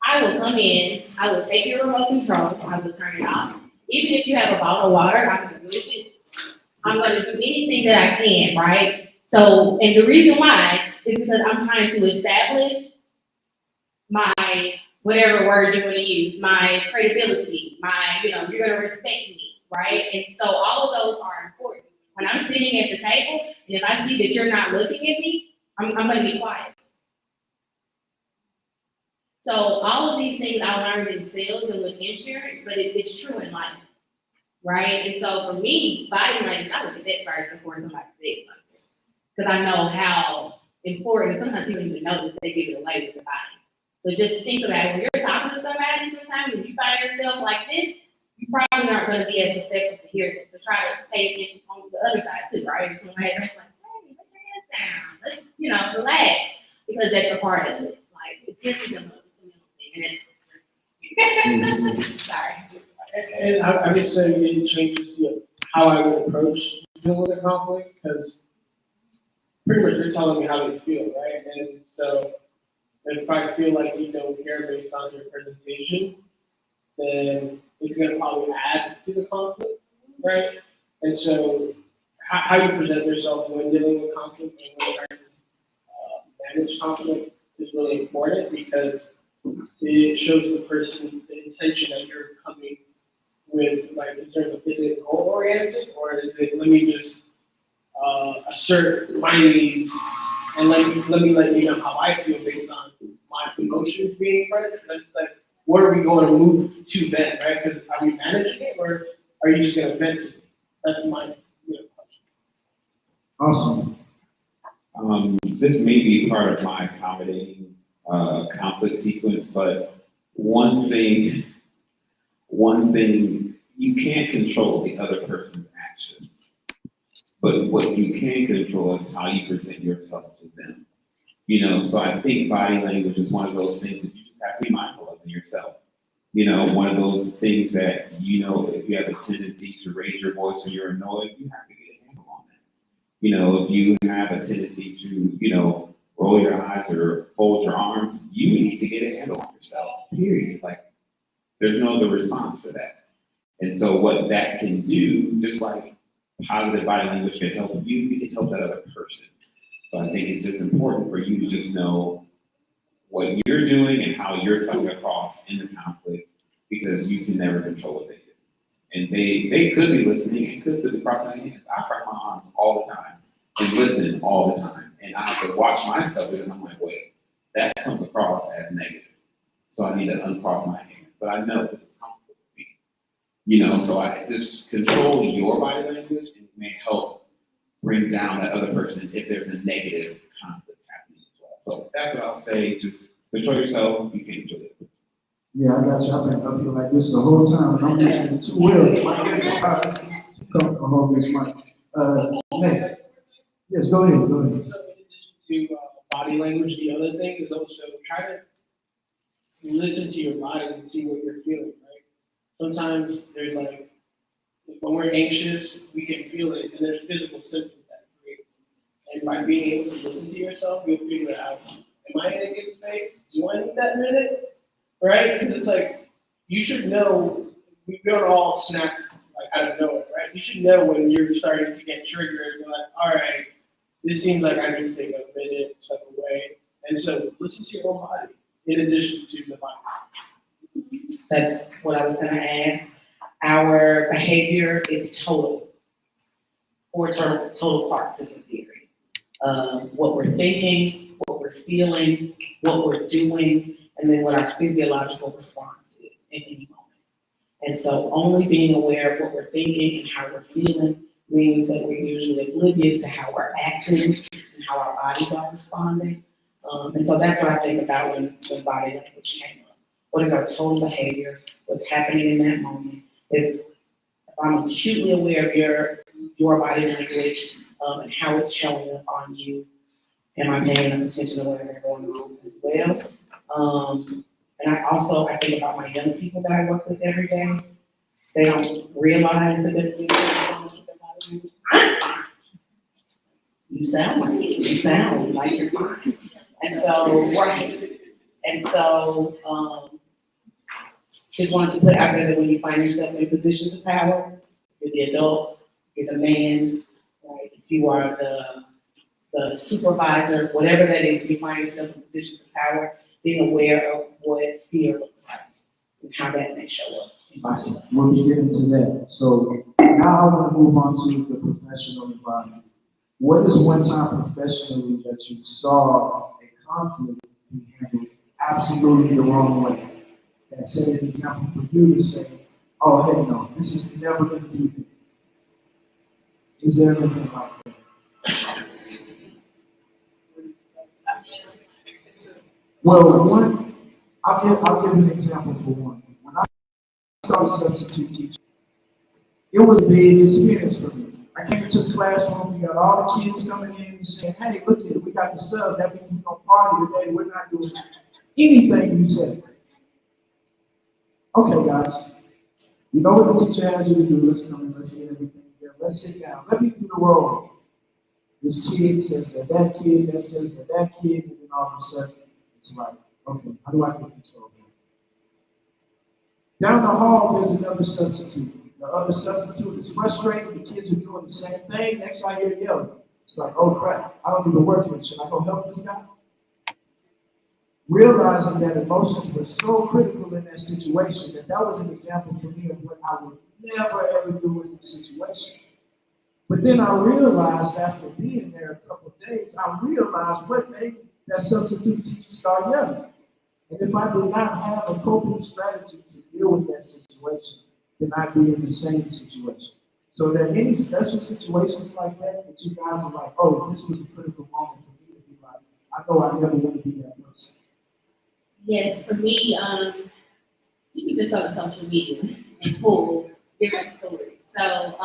I will come in, I will take your remote control, I will turn it off. Even if you have a bottle of water, I can use it. I'm gonna do anything that I can, right? So, and the reason why is because I'm trying to establish my, whatever word you wanna use, my credibility, you're gonna respect me, right? And so all of those are important. When I'm sitting at the table, and if I see that you're not looking at me, I'm gonna be quiet. So all of these things I learned in sales and with insurance, but it's true in life, right? And so for me, body language, I look at that first before somebody says something. Because I know how important, sometimes people don't even notice, they give it away with the body. So just think about it, when you're talking to somebody sometimes, when you find yourself like this, you probably aren't gonna be as receptive to hear them. So try to pay attention on the other side too, right? If someone has like, hey, put your hands down, let's, relax, because that's a part of it. Like, attention to sorry. And I would say it changes the how I would approach dealing with a conflict, because pretty much they're telling me how they feel, right? And so if I feel like you don't care based on your presentation, then it's gonna probably add to the conflict, right? And so how you present yourself when dealing with conflict and when trying to manage conflict is really important, because it shows the person the intention that you're coming with, like in terms of, is it goal oriented, or is it, let me just assert my needs and let me let you know how I feel based on my emotions being present. That's like, where are we going to move to then, right? Because are we managing it, or are you just gonna vent to me? That's my question. Awesome. This may be part of my accommodating conflict sequence, but one thing, you can't control the other person's actions, but what you can control is how you present yourself to them. You know, so I think body language is one of those things that you just have to be mindful of in yourself. You know, one of those things that, you know, if you have a tendency to raise your voice or you're annoyed, you have to get a handle on that. You know, if you have a tendency to, you know, roll your eyes or fold your arms, you need to get a handle on yourself, period. Like, there's no other response for that. And so what that can do, just like positive body language can help you, it can help that other person. So I think it's just important for you to just know what you're doing and how you're coming across in the conflict, because you can never control what they do. And they could be listening and could still be crossing their hands. I cross my arms all the time and listen all the time. And I have to watch myself because I'm like, wait, that comes across as negative. So I need to uncross my hands. But I know this is comfortable for me. You know, so I just control your body language, and it may help bring down that other person if there's a negative conflict happening as well. So that's what I'll say. Just control yourself. You can't control it. Yeah, I got you. I've been up here like this the whole time, and I'm listening too well. Come on, this mic. Next. Yes, go ahead, go ahead. So in addition to body language, the other thing is also try to listen to your body and see what you're feeling, right? Sometimes there's like, when we're anxious, we can feel it, and there's physical symptoms that it creates. And by being able to listen to yourself, you'll figure it out. Am I in a good space? Do I need that minute? Right? Because it's like, you should know, we don't all snap like out of nowhere, right? You should know when you're starting to get triggered, you're like, all right, this seems like I need to take a minute, step away. And so listen to your own body in addition to the body. That's what I was gonna add. Our behavior is total. Four total parts is in theory. What we're thinking, what we're feeling, what we're doing, and then what our physiological response is in any moment. And so only being aware of what we're thinking and how we're feeling means that we're usually oblivious to how we're acting and how our bodies are responding. And so that's what I think about when body language came up. What is our total behavior? What's happening in that moment? If I'm acutely aware of your body language and how it's showing up on you, am I paying enough attention to whatever's going on as well? And I think about my young people that I work with every day. They don't realize that they're doing their body language. I'm fine. You sound like you're fine. And so, right. And so, just wanted to put out there that when you find yourself in positions of power, you're the adult, you're the man, right? If you are the supervisor, whatever that is, if you find yourself in positions of power, being aware of what fear looks like and how that may show up. Awesome. We'll be getting to that. So now I want to move on to the professional environment. What is one time professionally that you saw a conflict be handled absolutely the wrong way? That set an example for you to say, oh, hey, no, this is never going to be good. Is there anything like that? Well, I'll give an example for one. When I started substitute teaching, it was a big experience for me. I came into the classroom, we got all the kids coming in and saying, hey, look at it, we got the sub, that means we're going to party today, we're not doing anything you said. Okay, guys, you know what the teacher has you to do, let's come and let's get everything together. let's sit down, let me do the role. This kid says that kid, that says that kid, and then all of a sudden, it's like, okay, how do I get control of it? Down the hall, there's another substitute. The other substitute is frustrated, the kids are doing the same thing, next I hear yelling. It's like, oh crap, I don't even work here, should I go help this guy? Realizing that emotions were so critical in that situation, that was an example for me of what I would never ever do in this situation. But then I realized after being there a couple of days, I realized what made that substitute teacher start yelling. And if I did not have a coping strategy to deal with that situation, then I'd be in the same situation. So there are any special situations like that that you guys are like, oh, this was a critical moment for me to be like, I know I never want to be that person. Yes, for me, you can just go to social media and pull different stories. So,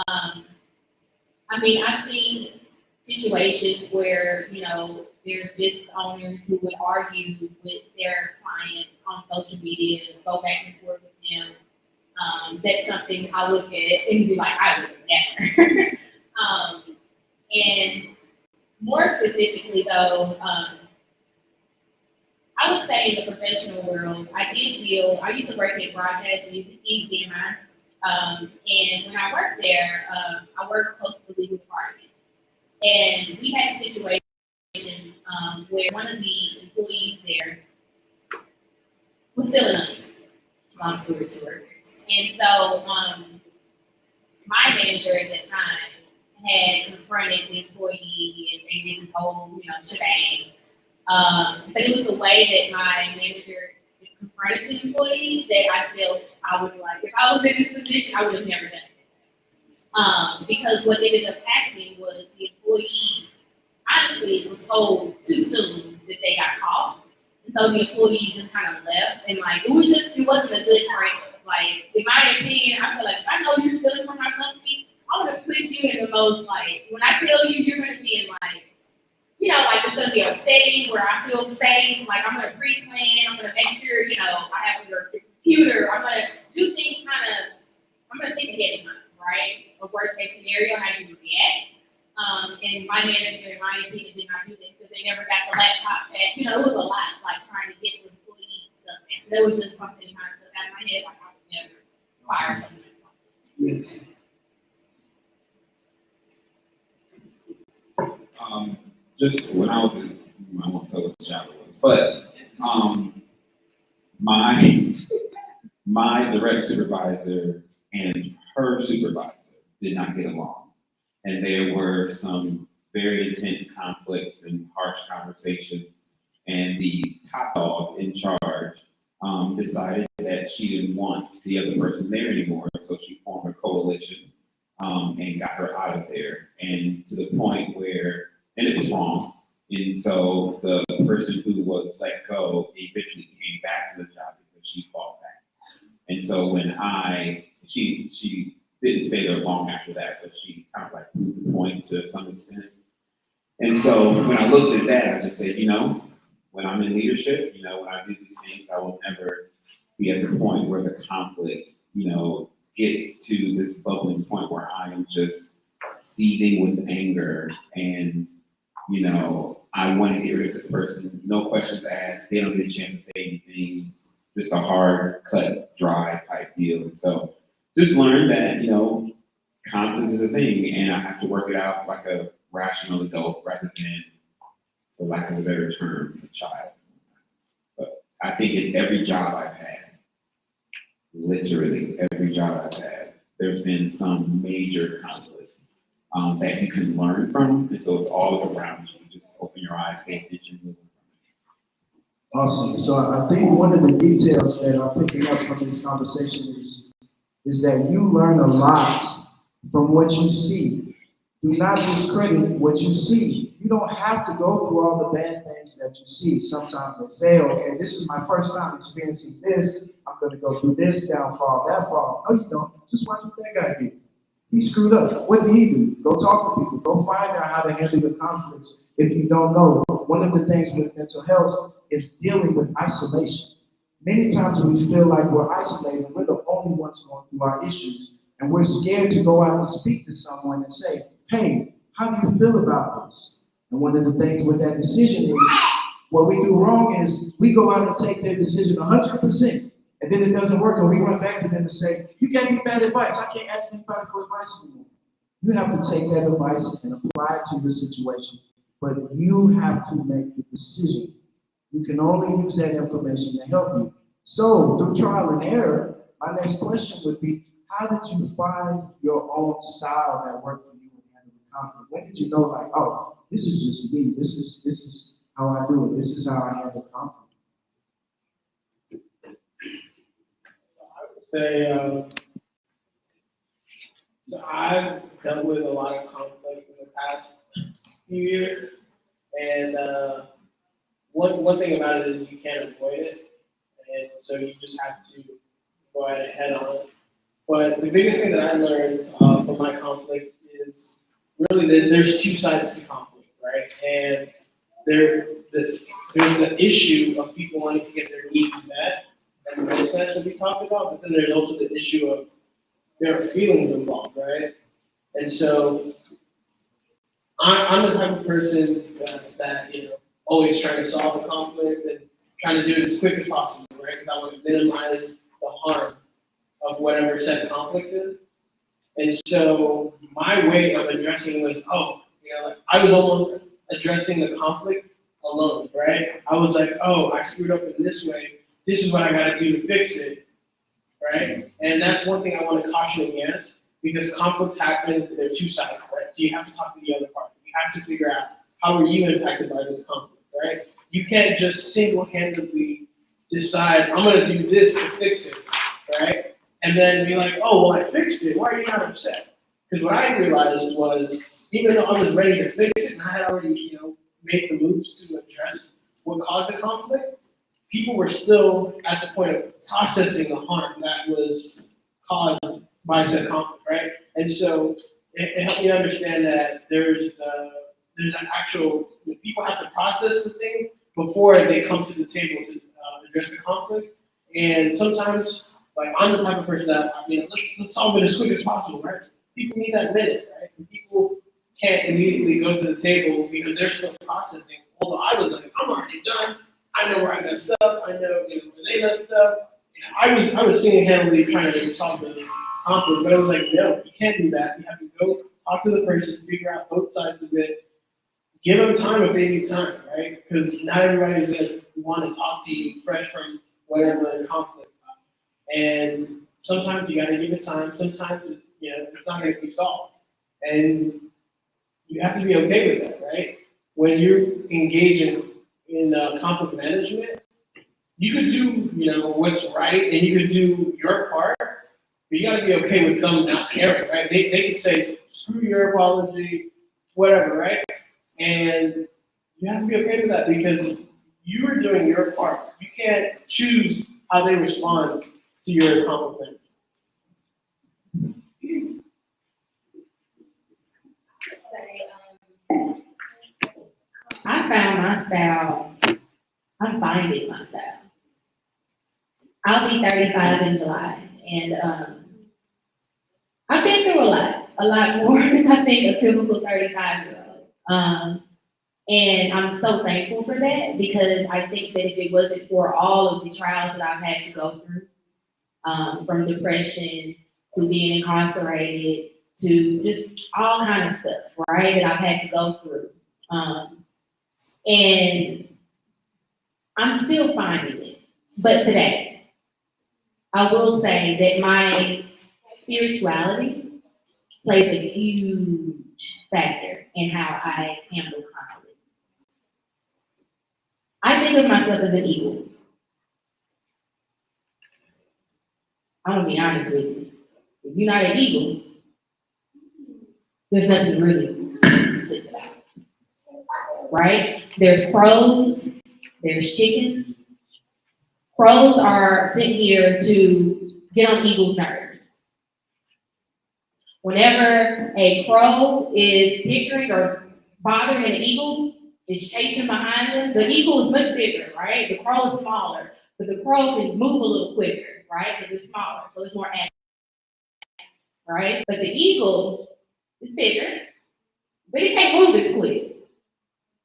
I mean, I've seen situations where, you know, there's business owners who would argue with their clients on social media and go back and forth with them. That's something I look at and be like, I would never. And more specifically though, I would say in the professional world, I used to work in broadcast music in BMI. And when I worked there, I worked close to the legal department. And we had a situation where one of the employees there was still an onion, long story short. And so my manager at that time had confronted the employee and they did this whole, shebang. But it was the way that my manager confronted the employee that I felt I would like. If I was in this position, I would have never done it. Because what ended up happening was the employee honestly was told too soon that they got caught. And so the employee just kind of left and it wasn't a good break. Like, in my opinion, I feel like if I know you're stealing from my company, I want to put you in the most, when I tell you you're going to be in, it's going to be a setting where I feel safe. I'm going to pre-plan. I'm going to make sure, I have your computer. I'm going to do things I'm going to think ahead of time, right? A worst case scenario, how you react. And my manager, in my opinion, did not do this because they never got the laptop back. It was a lot, trying to get the employees stuff back. So that was just something kind of stuck out of my head, I would never fire something like that. Yes. Just when I was I won't tell what the chapter was, but my direct supervisor and her supervisor did not get along. And there were some very intense conflicts and harsh conversations. And the top dog in charge decided that she didn't want the other person there anymore. So she formed a coalition and got her out of there. And to the point where, and it was wrong. And so the person who was let go eventually came back to the job because she fought back. And so when she didn't stay there long after that, but she kind of proved the point to some extent. And so when I looked at that, I just said, when I'm in leadership, when I do these things, I will never be at the point where the conflict, gets to this bubbling point where I am just seething with anger and, I want to get rid of this person, no questions asked, they don't get a chance to say anything, just a hard, cut, dry type deal. And so just learn that, conflict is a thing and I have to work it out like a rational adult rather than, for lack of a better term, a child. But I think in every job I've had, literally every job I've had, there's been some major conflict that you can learn from. And so it's always around you. Just open your eyes, pay attention, move on. Awesome. So I think one of the details that I'm picking up from this conversation is that you learn a lot from what you see. Do not discredit what you see. You don't have to go through all the bad things that you see. Sometimes they say, okay, this is my first time experiencing this. I'm going to go through this downfall, that fall. No, you don't. Just watch what that guy did. He screwed up. What did he do? Go talk to people. Go find out how to handle the conflicts if you don't know. One of the things with mental health is dealing with isolation. Many times we feel like we're isolated. We're the only ones going through our issues. And we're scared to go out and speak to someone and say, hey, how do you feel about this? And one of the things with that decision is, what we do wrong is we go out and take their decision 100%, and then it doesn't work, and we run back to them and say, you gave me bad advice, I can't ask anybody for advice anymore. You have to take that advice and apply it to your situation, but you have to make the decision. You can only use that information to help you. So through trial and error, my next question would be, how did you find your own style that worked for you in handling conflict? When did you know, like, oh, this is just me, this is how I do it, this is how I handle conflict? I would say, so I've dealt with a lot of conflict in the past few years, and one thing about it is you can't avoid it, and so you just have to go at it head on. But the biggest thing that I learned from my conflict is really that there's two sides to conflict, right? And there's the issue of people wanting to get their needs met, and the mismatch that we talked about, but then there's also the issue of there are feelings involved, right? And so I'm the type of person that always trying to solve a conflict and trying to do it as quick as possible, right? Because I want to minimize the harm of whatever said conflict is. And so my way of addressing was, I was almost addressing the conflict alone, right? I was like, oh, I screwed up in this way. This is what I got to do to fix it, right? And that's one thing I want to caution against, because conflicts happen, they're two-sided, right? So you have to talk to the other party. You have to figure out how were you impacted by this conflict, right? You can't just single-handedly decide, I'm going to do this to fix it, right? And then be like, oh, well, I fixed it. Why are you not upset? Because what I realized was, even though I was ready to fix it and I had already, made the moves to address what caused the conflict, people were still at the point of processing the harm that was caused by said conflict, right? And so it helped me understand that there's an actual, people have to process the things before they come to the table to address the conflict. And sometimes, like, I'm the type of person that, let's solve it as quick as possible, right? People need that minute, right? And people can't immediately go to the table because they're still processing. Although I was like, I'm already done. I know where I messed up. I know where they messed up. I was single-handedly trying to resolve the conflict, but I was like, no, you can't do that. You have to go talk to the person, figure out both sides of it, give them time if they need time, right? Because not everybody's gonna want to talk to you fresh from whatever the conflict. And sometimes you gotta give it time. Sometimes it's it's not gonna be solved, and you have to be okay with that, right? When you're engaging in conflict management, you could do what's right, and you could do your part, but you gotta be okay with them not caring, right? They could say screw your apology, whatever, right? And you have to be okay with that because you are doing your part. You can't choose how they respond to your conflict. I found my style. I'm finding my style. I'll be 35 in July, and I've been through a lot more than I think a typical 35-year-old. And I'm so thankful for that, because I think that if it wasn't for all of the trials that I've had to go through, from depression to being incarcerated to just all kind of stuff, right, that I've had to go through. And I'm still finding it. But today, I will say that my spirituality plays a huge factor in how I handle conflict. I think of myself as an eagle. I'm gonna be honest with you. If you're not an eagle, there's nothing really to think about. Right? There's crows, there's chickens. Crows are sent here to get on eagles' nerves. Whenever a crow is bickering or bothering an eagle, is chasing behind them, the eagle is much bigger, right? The crow is smaller, but the crow can move a little quicker, right? Because it's smaller, so it's more active. right? But the eagle is bigger, but it can't move as quick.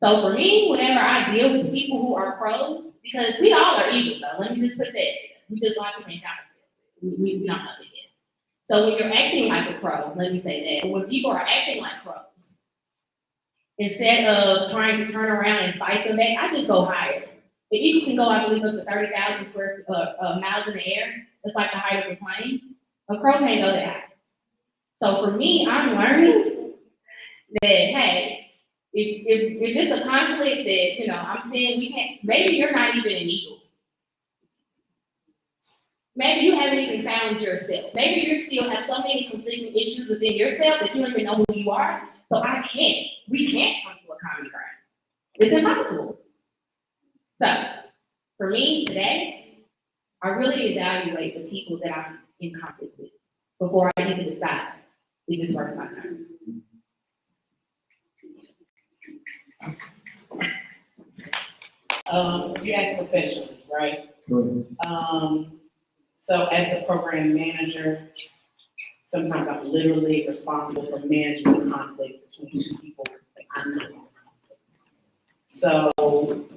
So for me, whenever I deal with people who are crows, because we all are eagles, so let me just put that, we just like to make ourselves. We don't know it yet. So when you're acting like a crow, let me say that, when people are acting like crows, instead of trying to turn around and fight them back, I just go higher. The eagle can go, I believe, up to 30,000 square miles in the air. It's like the height of a plane. A crow can't go that high. So for me, I'm learning that, hey, if it's a conflict that, you know, I'm saying we can't, maybe you're not even an eagle. Maybe you haven't even found yourself. Maybe you still have so many conflicting issues within yourself that you don't even know who you are. So we can't come to a common ground. It's impossible. So, for me today, I really evaluate the people that I'm in conflict with before I even decide if it's worth my time. You asked professionally, right? Correct. So as the program manager, sometimes I'm literally responsible for managing the conflict between two people that I know. So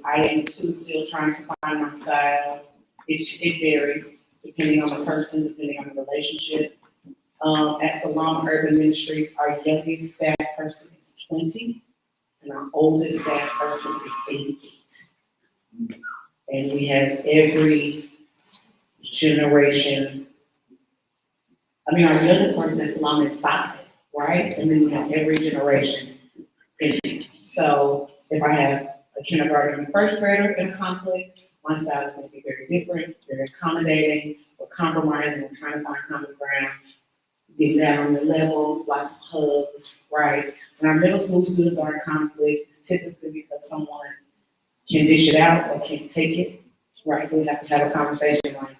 I am too still trying to find my style. It varies depending on the person, depending on the relationship. At Salama Urban Ministries, our youngest staff person is 20, and our oldest staff person is 88. And we have every generation. I mean, our youngest person at Salama is 5, right? And then we have every generation in it. So if I have a kindergarten and first grader in a conflict, my style is going to be very different, very accommodating, we're compromising, we're trying to find common ground, getting down on the level, lots of hugs, right? When our middle school students are in conflict, it's typically because someone can dish it out or can't take it, right? So we have to have a conversation like,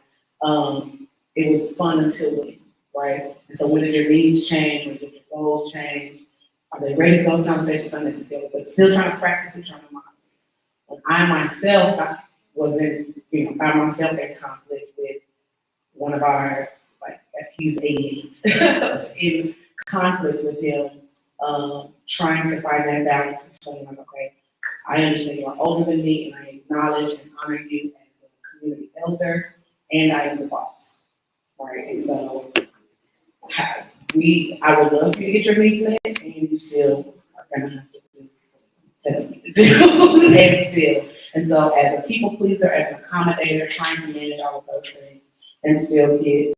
it was fun until when, right? And so when did your needs change? When did your goals change? Are they ready for those conversations? Not necessarily, but still trying to practice it, trying to model. When I myself found myself in conflict with one of our, he's 88, in conflict with him, trying to find that balance between, okay, I understand you are older than me, and I acknowledge and honor you as a community elder, and I am the boss, right? And so, I would love for you to get your needs met, and you still are gonna have to tell me to do, and still. And so, as a people pleaser, as an accommodator, trying to manage all of those things, and still get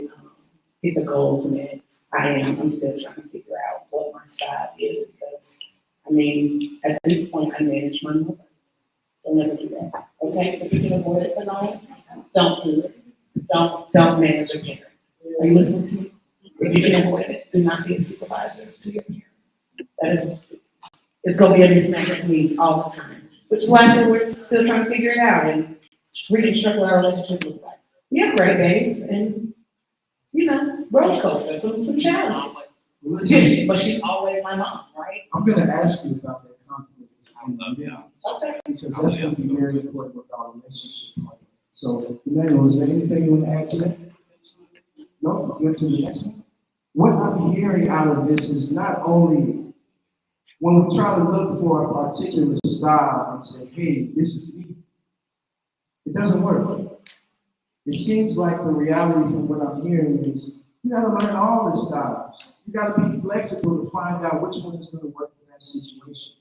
the goals met, I'm still trying to figure out what my style is, because, I mean, at this point, I manage my mother. Don't ever do that, okay? If you can avoid it for noise, don't do it. Don't manage a parent. Are you listening to me? If you can avoid it, do not be a supervisor to your parent. It's gonna be a mismatch of needs all the time, which is why I said we're still trying to figure it out and reconstruct what our relationship looks like. We have great days and, roller coaster, some challenges. But she's always my mom, right? I'm gonna ask you about that conflict. Okay. Because that's going to be very important with our relationship. So, Emmanuel, is there anything you want to add to that? No? Get to the next one. What I'm hearing out of this is not only when we try to look for a particular style and say, hey, this is me. It doesn't work. It seems like the reality from what I'm hearing is you got to learn all the styles. You got to be flexible to find out which one is going to work in that situation.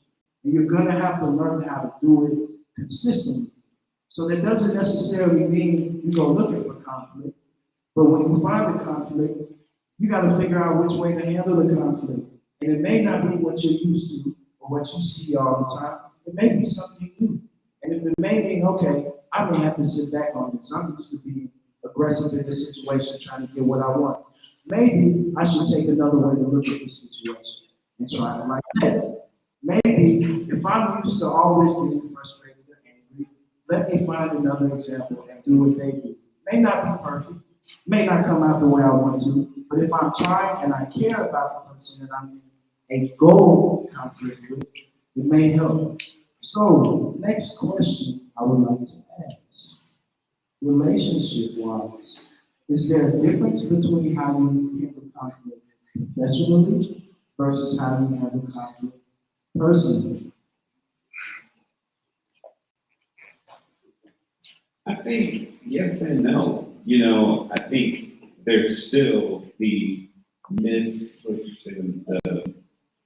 And you're going to have to learn how to do it consistently. So that doesn't necessarily mean you go looking for conflict, but when you find the conflict, you got to figure out which way to handle the conflict. And it may not be what you're used to or what you see all the time. It may be something new. And if it may be, okay, I may have to sit back on this. I'm used to being aggressive in this situation, trying to get what I want. Maybe I should take another way to look at this situation and try it like that. Maybe if I'm used to always being frustrated or angry, let me find another example and do what they do. May not be perfect, may not come out the way I want to, but if I'm trying and I care about the person that I'm in a goal conflict with, it may help. So, next question I would like to ask, relationship-wise, is there a difference between how you handle conflict professionally versus how you handle conflict personally? I think yes and no. You know, I think there's still the the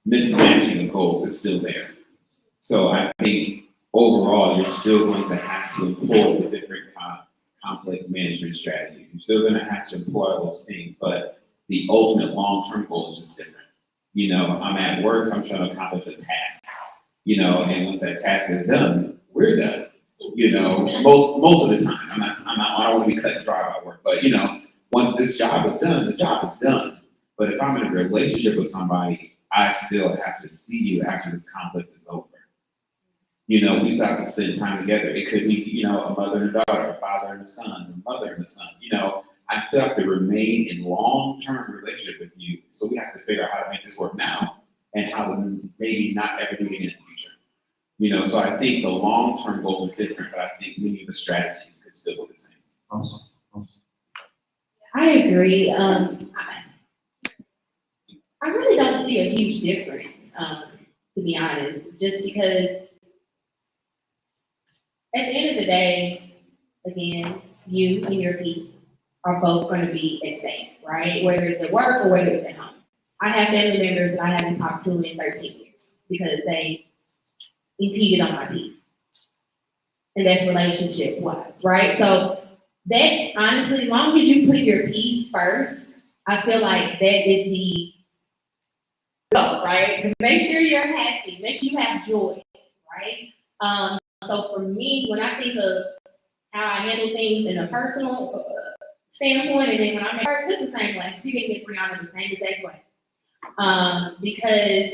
mismatching of goals is still there. So I think overall, you're still going to have to employ the different conflict management strategies. You're still going to have to employ those things, but the ultimate long-term goal is just different. You know, I'm at work, I'm trying to accomplish a task, you know, and once that task is done, we're done. You know, most of the time, I don't want to be cut and dry about work, but you know, once this job is done, the job is done. But if I'm in a relationship with somebody, I still have to see you after this conflict is over. You know, we still have to spend time together. It could be, you know, a mother and a daughter, a father and a son, a mother and a son. You know, I still have to remain in long-term relationship with you. So we have to figure out how to make this work now and how to maybe not ever do it again in the future. You know, so I think the long-term goals are different, but I think many of the strategies could still be the same. Awesome. Awesome. I agree. I really don't see a huge difference, to be honest, just because at the end of the day, again, you and your peace are both going to be at stake, right? Whether it's at work or whether it's at home. I have family members that I haven't talked to in 13 years because they impeded on my peace. And that's relationship wise, right? So that honestly, as long as you put your peace first, I feel like that is the goal, right? To make sure you're happy, make sure you have joy, right? So for me, when I think of how I handle things in a personal standpoint, and then when I'm at work, it's the same way. You can get Brianna the same exact way. Because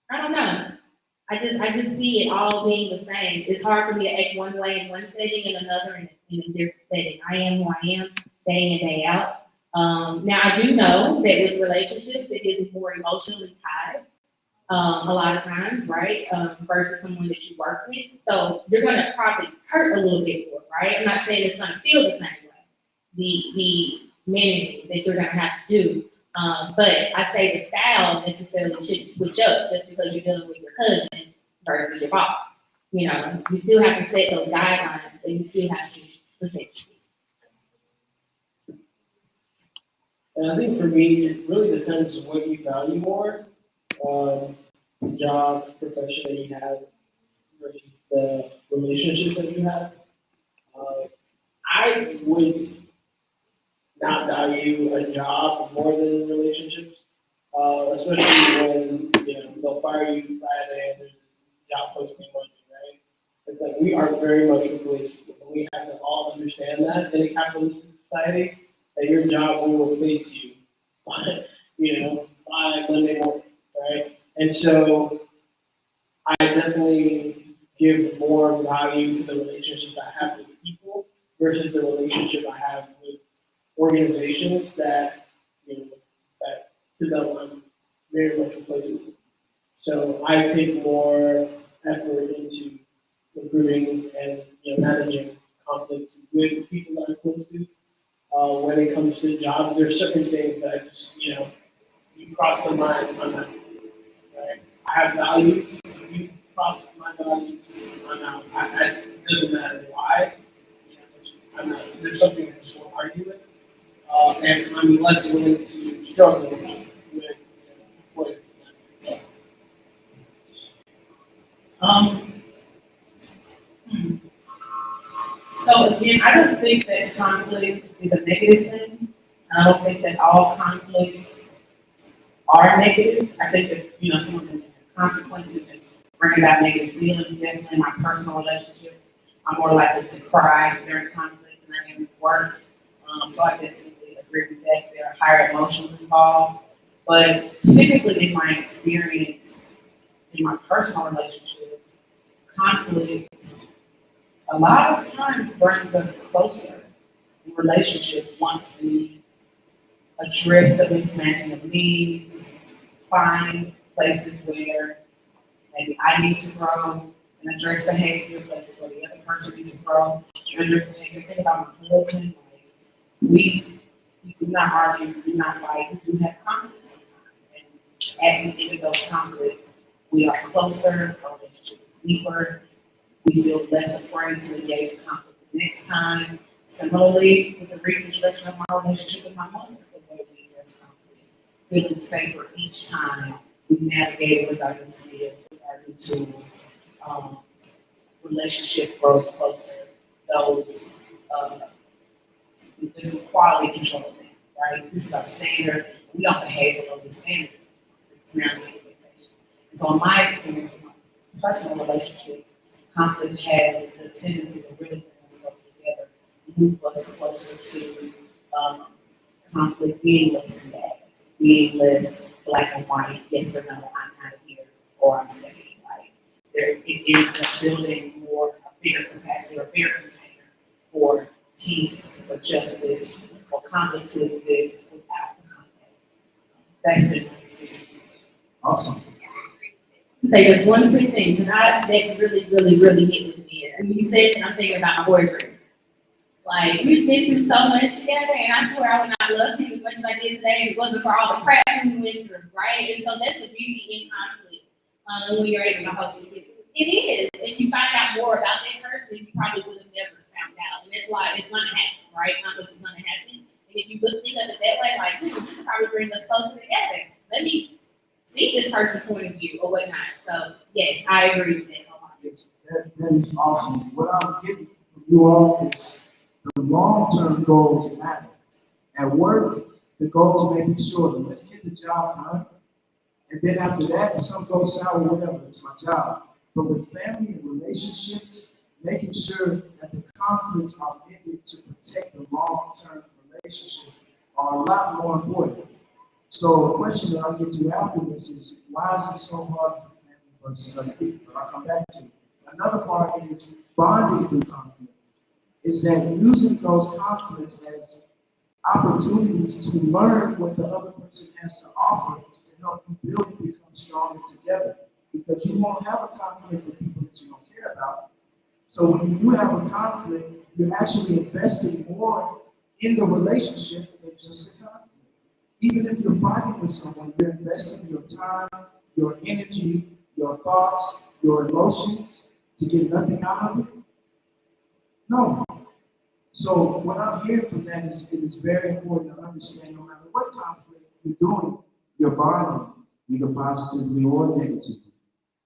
I don't know. I just see it all being the same. It's hard for me to act one way in one setting and another in a different setting. I am who I am, day in, day out. Now I do know that with relationships, it is more emotionally tied, a lot of times, right? Versus someone that you work with. So you're gonna probably hurt a little bit more, right? I'm not saying it's gonna feel the same way. The managing that you're gonna have to do. But I say the style necessarily shouldn't switch up just because you're dealing with your cousin versus your boss. You know, you still have to set those guidelines and you still have to protect you. And I think for me, it really depends on what you value more, the job, profession that you have versus the relationship that you have. I would not value a job more than relationships, especially when, you know, they'll fire you Friday and there's a job posting Monday, right? It's like we are very much replaceable, and we have to all understand that in a capitalistic society, that your job will replace you by, you know, by Monday morning, right? And so I definitely give more value to the relationship I have with people versus the relationship I have with organizations that, you know, that to them I'm very much replaceable. So I take more effort into improving and, you know, managing conflicts with people that I'm close to. When it comes to jobs, there's certain things that I just, you know, you cross the line, I'm not, right? I have values, you cross my values, I'm out. It doesn't matter why, you know, I'm not, there's something I just won't argue with. And I'm less willing to struggle with, you know, employees. So again, I don't think that conflict is a negative thing. I don't think that all conflicts are negative. I think that, you know, some of the consequences and bring about negative feelings, definitely in my personal relationships. I'm more likely to cry during conflict than I am at work. So I definitely agree with that. There are higher emotions involved. But typically in my experience, in my personal relationships, conflict a lot of times brings us closer in relationship once we address the mismatching of needs, find places where maybe I need to grow and address behavior, places where the other person needs to grow and address behavior. Think about my husband, like we we do not argue, we do not fight, we do have conflicts sometimes. And at the end of those conflicts, we are closer, our relationship is deeper, we feel less afraid to engage in conflict the next time. Similarly, with the reconstruction of my relationship with my mother, the way we address conflict, feeling safer each time we navigate with our new skills, with our new tools. Relationship grows closer. Those, there's some quality control there, right? This is our standard. We don't behave below the standard. This is now the expectation. And so in my experience with my personal relationships, conflict has the tendency to really bring us closer together, move us closer to conflict being less combative, being less black and white, yes or no, I'm out of here, or I'm staying, right? It ends up building more, a bigger capacity or a bigger container for peace, for justice, for conflict to exist without the conflict. That's been my experience. Awesome. Say just one quick thing, because that really hit with me. And you said, and I'm thinking about my boyfriend. Like, we've been through so much together, and I swear I would not love him as much as I did today if it wasn't for all the crap we went through, right? And so that's the beauty in conflict, when you're able to host it. It is, and you find out more about that person than you probably would have never found out. And that's why it's gonna happen, right? Conflict is gonna happen. And if you think of it that way, like, this will probably bring us closer together. Let me see this person's point of view or whatnot. So yes, I agree with that. That is awesome. What I'm getting from you all is the long-term goals matter. At work, the goal is making sure that let's get the job done. And then after that, if something goes sour, whatever, it's my job. But with family and relationships, making sure that the conflicts are ended to protect the long-term relationship are a lot more important. So a question that I'll get to after this is, why is it so hard for family versus other people? But I'll come back to it. Another part is bonding through conflict. Is that using those conflicts as opportunities to learn what the other person has to offer to help you build and become stronger together. Because you won't have a conflict with people that you don't care about. So when you do have a conflict, you're actually investing more in the relationship than just the conflict. Even if you're fighting with someone, you're investing your time, your energy, your thoughts, your emotions to get nothing out of it. No. So what I'm hearing from that is it is very important to understand no matter what conflict you're doing, you're bonding, either positively or negatively.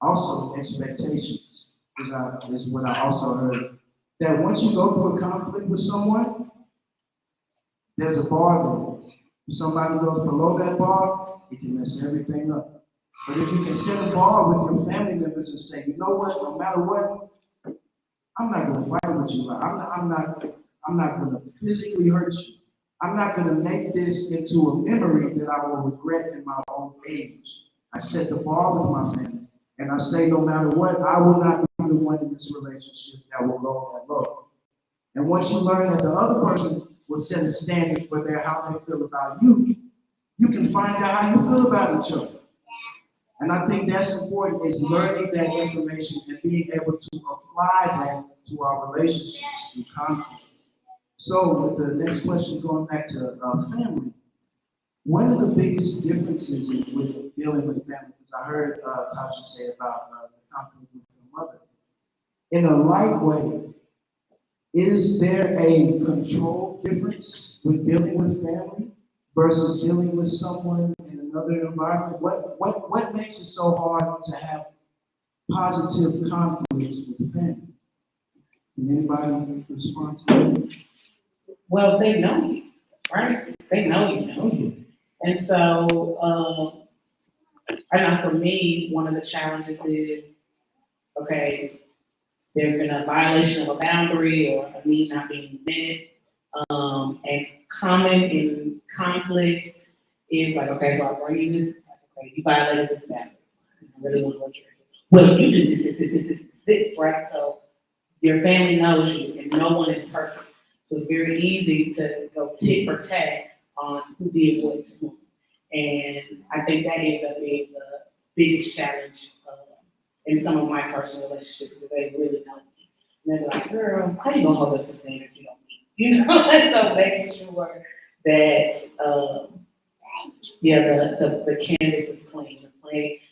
Also, expectations is what I also heard. That once you go through a conflict with someone, there's a bar there. If somebody goes below that bar, it can mess everything up. But if you can set a bar with your family members and say, you know what, no matter what, I'm not going to fight with you. I'm not going to physically hurt you. I'm not going to make this into a memory that I will regret in my old age. I set the bar with my family. And I say, no matter what, I will not be the one in this relationship that will go that low. And once you learn that the other person will set a standard for how they feel about you, you can find out how you feel about each other. And I think that's important, is learning that information and being able to apply that to our relationships through conflict. So with the next question, going back to family, what are the biggest differences with dealing with family? Because I heard Tasha say about the conflict with your mother. In a light way, is there a control difference with dealing with family versus dealing with someone in another environment? What makes it so hard to have positive conflicts with family? Can anybody respond to that? Well, they know you, right? They know you. And so, I know for me, one of the challenges is, okay, there's been a violation of a boundary or a need not being met. And common in conflict is like, okay, so I bring you this, okay, you violated this boundary. I really want to address it. Well, you do this, right? So your family knows you and no one is perfect. So it's very easy to go tit for tat on who did what to whom. And I think that ends up being the biggest challenge in some of my personal relationships, because they really know me. And they're like, girl, how you gonna hold us to standard you don't meet? You know, and so making sure that, yeah, the canvas is clean,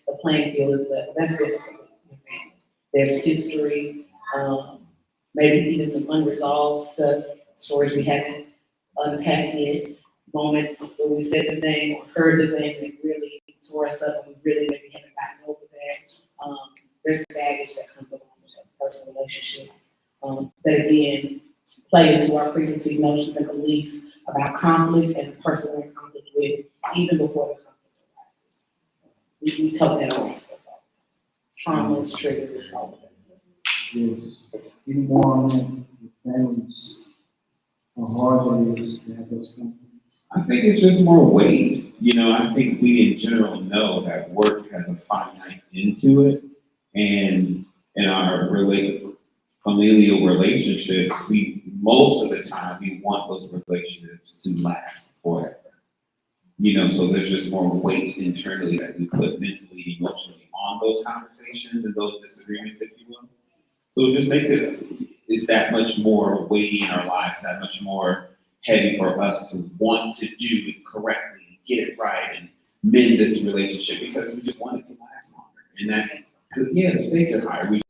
the playing field is level. That's difficult with family. There's history, maybe even some unresolved stuff, stories we haven't unpacked yet, moments where we said the thing or heard the thing that really tore us up and we really maybe haven't gotten over that. There's baggage that comes along with those personal relationships, that again, play into our preconceived notions and beliefs about conflict and the person we're in conflict with, even before the conflict arises. We told that away. Traumas, triggers, all of that. Yes, any more on that, the families, how hard it is to have those conflicts. I think it's just more weight. I think we in general know that work has a finite end to it. And in our familial relationships, most of the time, we want those relationships to last forever. So there's just more weight internally that we put mentally, emotionally on those conversations and those disagreements, if you will. So it just makes it's that much more weighty in our lives, that much more heavy for us to want to do it correctly, get it right, and mend this relationship because we just want it to last longer. And that's, yeah, the stakes are higher. We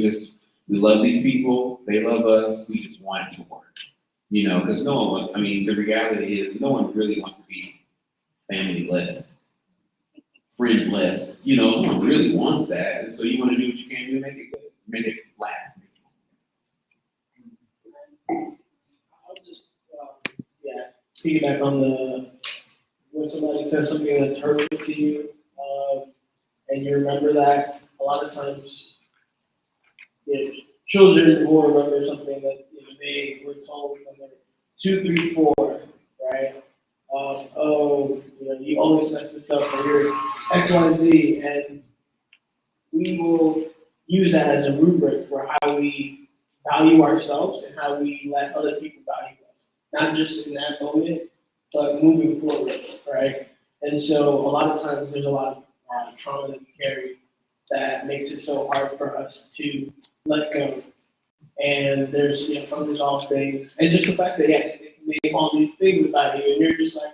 love these people, they love us, we just want it to work. Because no one wants, the reality is no one really wants to be family-less, friend-less. No one really wants that. And so you want to do what you can do to make it good, make it last. I'll just, piggyback on when somebody says something that's hurtful to you, and you remember that, a lot of times, children will remember something that they were told when they were 2, 3, 4, right? You always mess this up, or you're X, Y, Z, and we will use that as a rubric for how we value ourselves and how we let other people value us. Not just in that moment, but moving forward, right? And so a lot of times there's a lot of trauma that we carry that makes it so hard for us to let go. And there's unresolved things, and just the fact that they make all these things about you, and you're just like,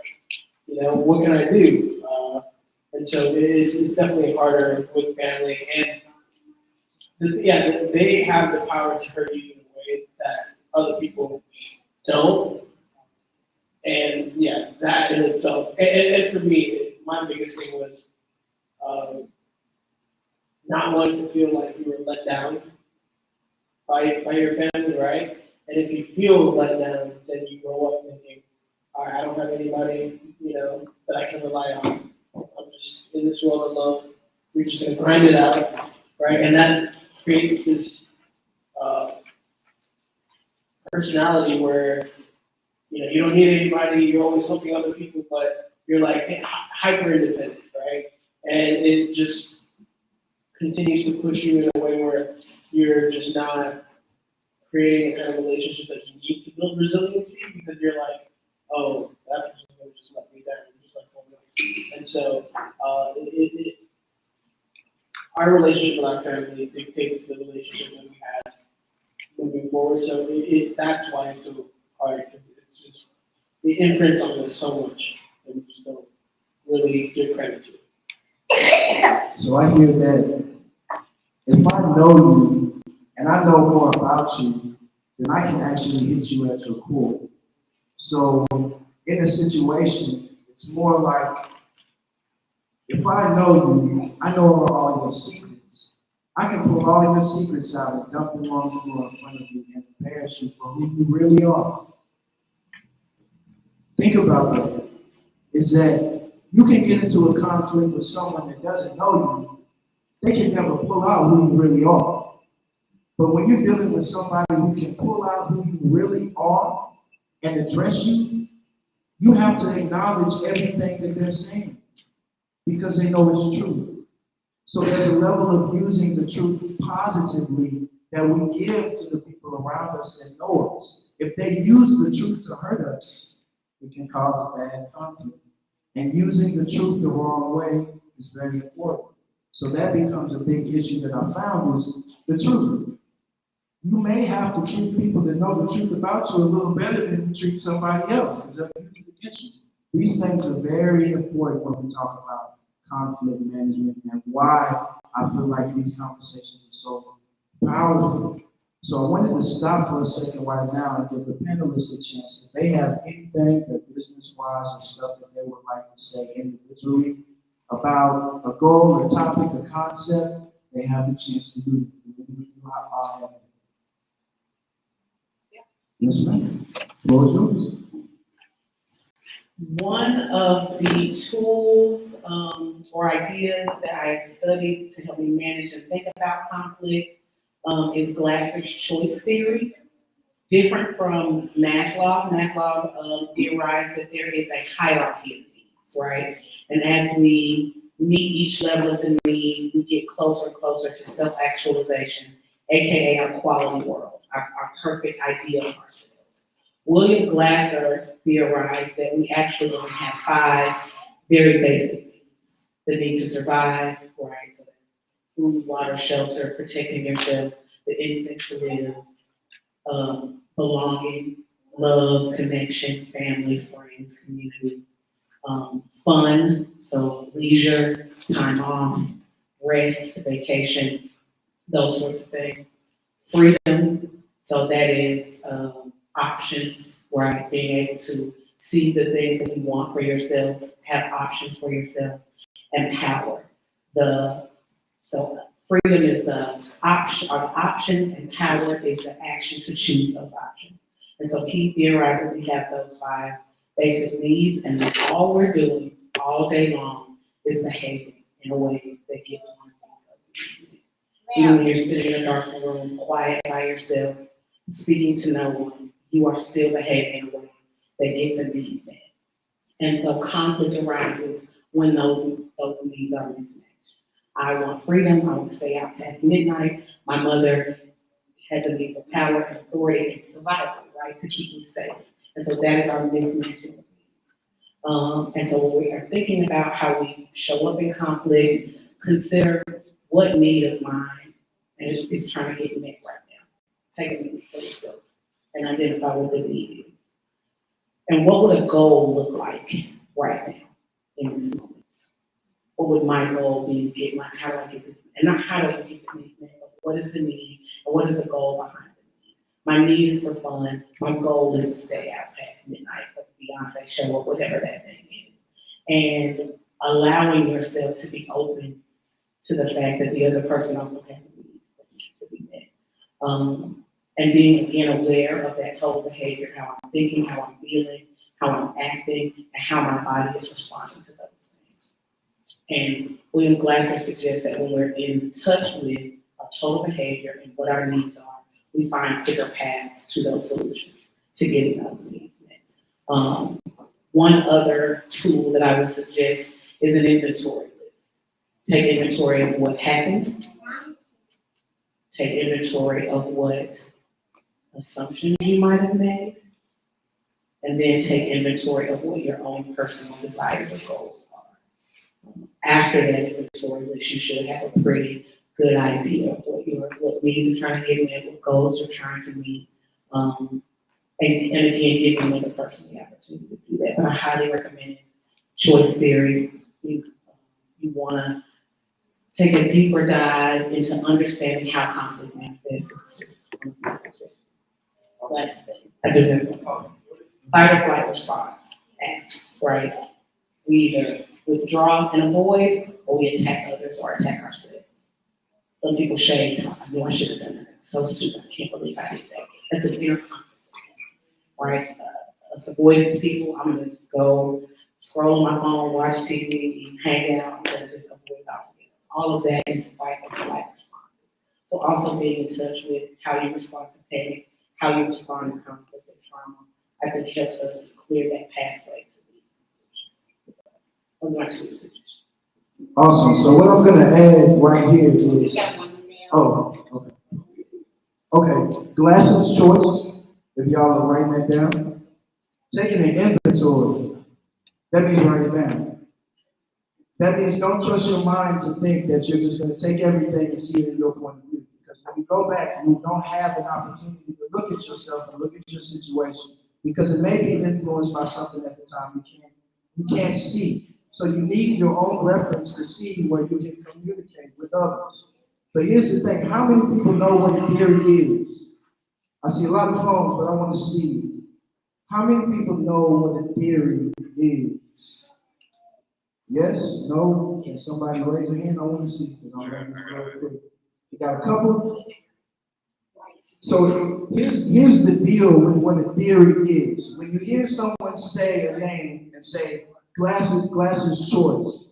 what can I do? And so it's definitely harder with family, and they have the power to hurt you in a way that other people don't. And that in itself, and for me, my biggest thing was not wanting to feel like you were let down by your family, right? And if you feel let down, then you grow up thinking, all right, I don't have anybody, that I can rely on. I'm just in this world alone. We're just gonna grind it out, right? And that creates this personality where, you don't need anybody, you're always helping other people, but you're like hyper independent, right? And it just continues to push you in a way where you're just not creating the kind of relationship that you need to build resiliency, because you're like, oh, that person's gonna just let me down, just like someone else. And so our relationship with our family dictates the relationship that we have moving forward. So that's why it's so hard, because it's just, it imprints on us so much, and we just don't really give credit to it. So I hear that if I know you and I know more about you, then I can actually hit you at your core. So in a situation, it's more like, if I know you, I know all your secrets. I can pull all your secrets out and dump them on the floor in front of you and embarrass you for who you really are. Think about that. Is that you can get into a conflict with someone that doesn't know you. They can never pull out who you really are. But when you're dealing with somebody who can pull out who you really are and address you, you have to acknowledge everything that they're saying because they know it's true. So there's a level of using the truth positively that we give to the people around us and know us. If they use the truth to hurt us, it can cause a bad conflict. And using the truth the wrong way is very important. So that becomes a big issue that I found is the truth. You may have to treat people that know the truth about you a little better than you treat somebody else, because they'll use it against you. These things are very important when we talk about conflict management and why I feel like these conversations are so powerful. So I wanted to stop for a second right now and give the panelists a chance. If they have anything that business-wise or stuff that they would like to say individually about a goal, a topic, a concept, they have the chance to do it. Yes, ma'am. Floor is yours. One of the tools or ideas that I studied to help me manage and think about conflict is Glasser's choice theory. Different from Maslow. Maslow theorized that there is a hierarchy of needs, right? And as we meet each level of the need, we get closer and closer to self-actualization, AKA our quality world, our perfect idea of ourselves. William Glasser theorized that we actually only have 5 very basic needs. The need to survive, right? So that's food, water, shelter, protecting yourself, the instinct to live, belonging, love, connection, family, friends, community, fun, so leisure, time off, rest, vacation, those sorts of things. Freedom, so that is options, right? Being able to see the things that you want for yourself, have options for yourself, and power. So freedom is the option, or the options, and power is the action to choose those options. And so he theorized that we have those 5 basic needs, and that all we're doing all day long is behaving in a way that gets one of those needs. Even when you're sitting in a dark room, quiet by yourself, speaking to no one, you are still behaving in a way that gets a need met. And so conflict arises when those needs are mismatched. I want freedom, I want to stay out past midnight. My mother has a need for power and authority and survival, right, to keep me safe. And so that is our mismatching. And so when we are thinking about how we show up in conflict, consider what need of mine is trying to get met right now. Take a minute for yourself and identify what the need is. And what would a goal look like right now in this moment? What would my goal be to get how do I get this, and not how do I get the need met, but what is the need and what is the goal behind the need? My need is for fun. My goal is to stay out past midnight for the Beyonce show or whatever that thing is. And allowing yourself to be open to the fact that the other person also has a need that needs to be met. And being again aware of that total behavior, how I'm thinking, how I'm feeling, how I'm acting, and how my body is responding to those things. And William Glasser suggests that when we're in touch with a total behavior and what our needs are, we find bigger paths to those solutions, to getting those needs met. One other tool that I would suggest is an inventory list. Take inventory of what happened. Take inventory of what assumptions you might have made. And then take inventory of what your own personal desires or goals are. After that inventory list, you should have a pretty good idea of what needs you're trying to get met, what goals you're trying to meet. And again, giving the other person the opportunity to do that. But I highly recommend choice theory. You want to take a deeper dive into understanding how conflict manifests. It's just one of my suggestions. Last thing, I do have fight or flight response axis, right? We either withdraw and avoid, or we attack others or attack ourselves. Some people shame talk. I know I should have done that. So stupid. I can't believe I did that. That's an inner conflict, right? Us avoidance people, I'm gonna just go scroll on my phone, watch TV, hang out, I'm gonna just avoid altogether. All of that is fight or flight responses. So also being in touch with how you respond to panic, how you respond to conflict and trauma, I think helps us clear that pathway to these solutions. Those are my 2 suggestions. Awesome. So what I'm gonna add right here is, okay. Okay, Glasser's choice, if y'all are writing that down. Taking an inventory, that means write it down. That means don't trust your mind to think that you're just gonna take everything and see it in your point of view. Because when you go back, you don't have an opportunity to look at yourself and look at your situation, because it may be influenced by something at the time you can't You can't see. So you need your own reference to see where you can communicate with others. But here's the thing, how many people know what a theory is? I see a lot of phones, but I want to see. How many people know what a theory is? Yes? No? Can somebody raise a hand? I want to see. I'm going to real quick. You got a couple? So here's the deal with what a theory is. When you hear someone say a name and say glasses choice,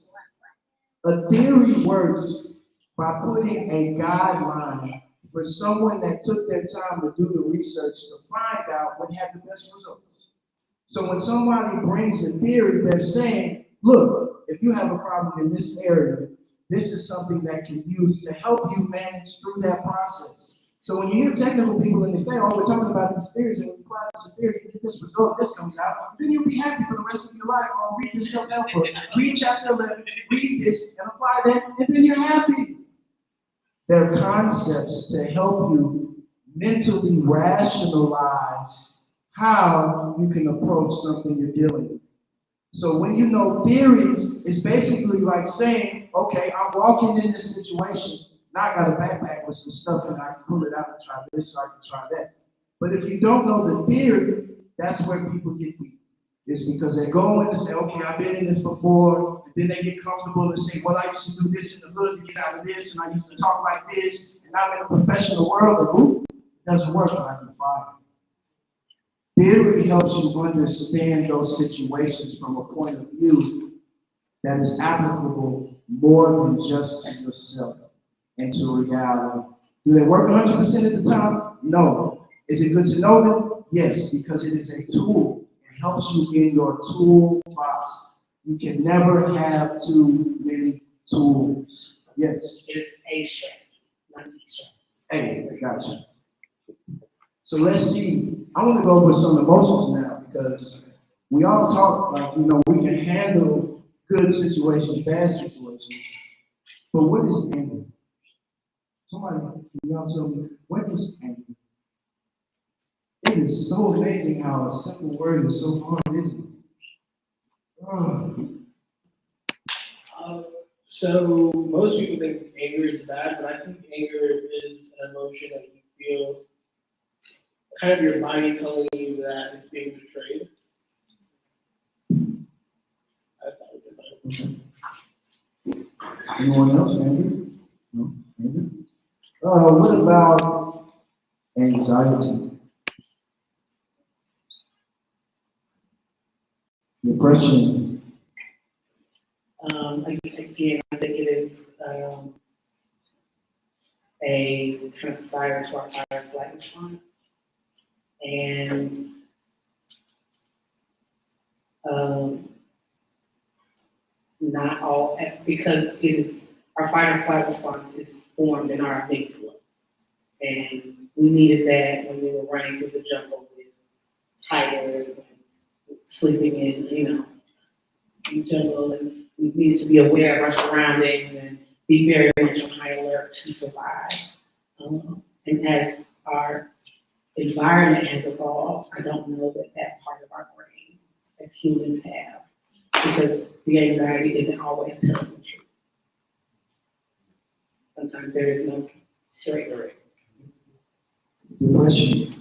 a theory works by putting a guideline for someone that took their time to do the research to find out what had the best results. So when somebody brings a theory, they're saying, look, if you have a problem in this area, this is something that can use to help you manage through that process. So when you hear technical people and they say, oh, we're talking about these theories and we apply this theory, you get this result, this comes out, then you'll be happy for the rest of your life. Oh, read this self-help book, read chapter 11, read this and apply that, and then you're happy. They're concepts to help you mentally rationalize how you can approach something you're dealing with. So when you know theories, it's basically like saying, okay, I'm walking in this situation. Now I got a backpack with some stuff and I can pull it out and try this, so I can try that. But if you don't know the theory, that's where people get weak. It's because they go in and say, okay, I've been in this before, and then they get comfortable and say, well, I used to do this in the hood to get out of this, and I used to talk like this, and I'm in a professional world. But ooh, it doesn't work like the Father. Theory helps you understand those situations from a point of view that is applicable more than just to yourself and to reality. Do they work 100% of the time? No. Is it good to know them? Yes, because it is a tool. It helps you in your toolbox. You can never have too many tools. Yes. It's a strategy, not a strategy. Hey, I got you. So let's see. I want to go over some emotions now because we all talk like, we can handle good situations, bad situations. But what is anger? Somebody, can y'all tell me, what is anger? It is so amazing how a simple word is so hard, isn't it? So most people think anger is bad, but I think anger is an emotion that you feel, kind of your body telling you that it's being betrayed. Anyone else, Andrew? No? Andrew? What about anxiety? Depression? Again, I think it is a kind of siren to our fight or flight response. And not all, because it is, our fight or flight response is formed in our amygdala. And we needed that when we were running through the jungle with tigers and sleeping in, jungle, and we needed to be aware of our surroundings and be very much on high alert to survive. And as our environment has evolved, I don't know that part of our brain as humans have, because the anxiety isn't always telling the truth. Sometimes there is no straight. Depression?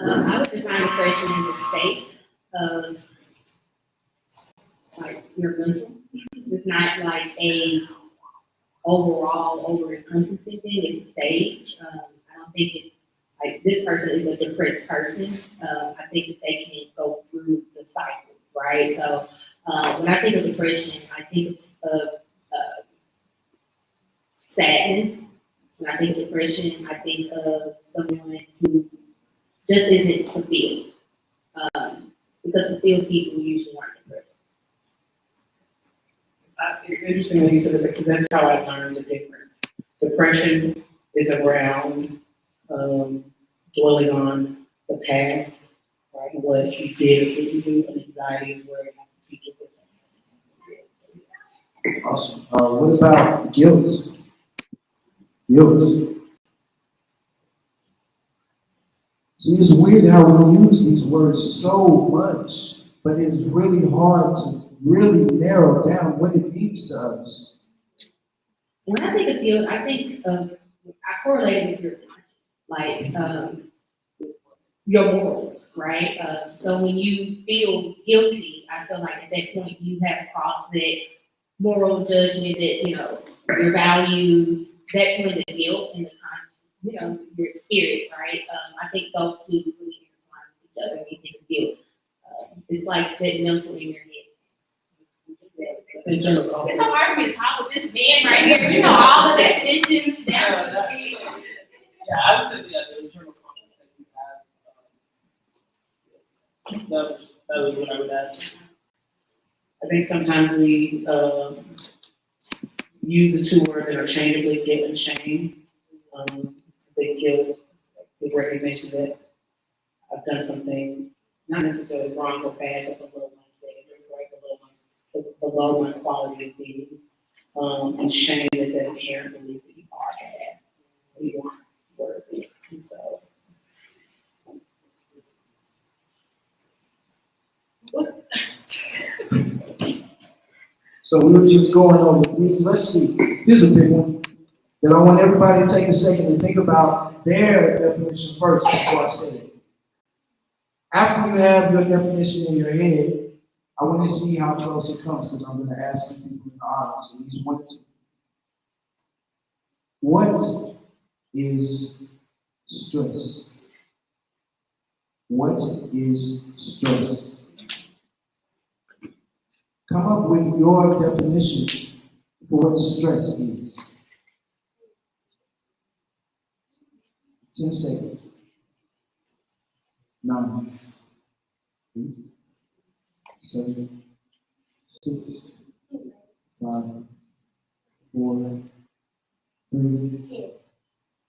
I would define depression as a state of like your mental. It's not like a overall over-encompassing thing. It's a stage. I don't think it's like this person is a depressed person. I think that they can go through the cycles, right? So when I think of depression, I think of sadness. When I think of depression, I think of someone who just isn't fulfilled. Because fulfilled people usually aren't depressed. It's interesting that you said that, because that's how I learned the difference. Depression is around dwelling on the past, right? What you did or didn't do, and anxiety is where you get it. Awesome. What about guilt? Guilt. See, it's weird how we use these words so much, but it's really hard to really narrow down what it means to us. When I think of guilt, I correlate it with your conscience, your morals, right? So when you feel guilty, I feel like at that point you have crossed that moral judgment that, your values, that's when the guilt and the conscience, your spirit, right? I think those two really intertwine with each other when you think of guilt. It's like that mental in your head. Internal It's conflict. so hard for me to talk with this man right here. You know all the definitions down to the T. Yeah, I would say, yeah, the internal conflict that you have, that was what I would add. I think sometimes we, use the two words interchangeably, guilt and shame. The guilt, the recognition that I've done something not necessarily wrong or bad, but below my standard, right, below my quality of being. And shame is that inherent belief that you are bad, or you aren't worthy, and so. So we were just going over these. Let's see. Here's a big one that I want everybody to take a second and think about their definition first before I say it. After you have your definition in your head, I want to see how close it comes because I'm going to ask some people in the audience, at least one or two. What is stress? What is stress? Come up with your definition for what stress is. 10 seconds. 9, 8, 7, 6, 5, 4, 3,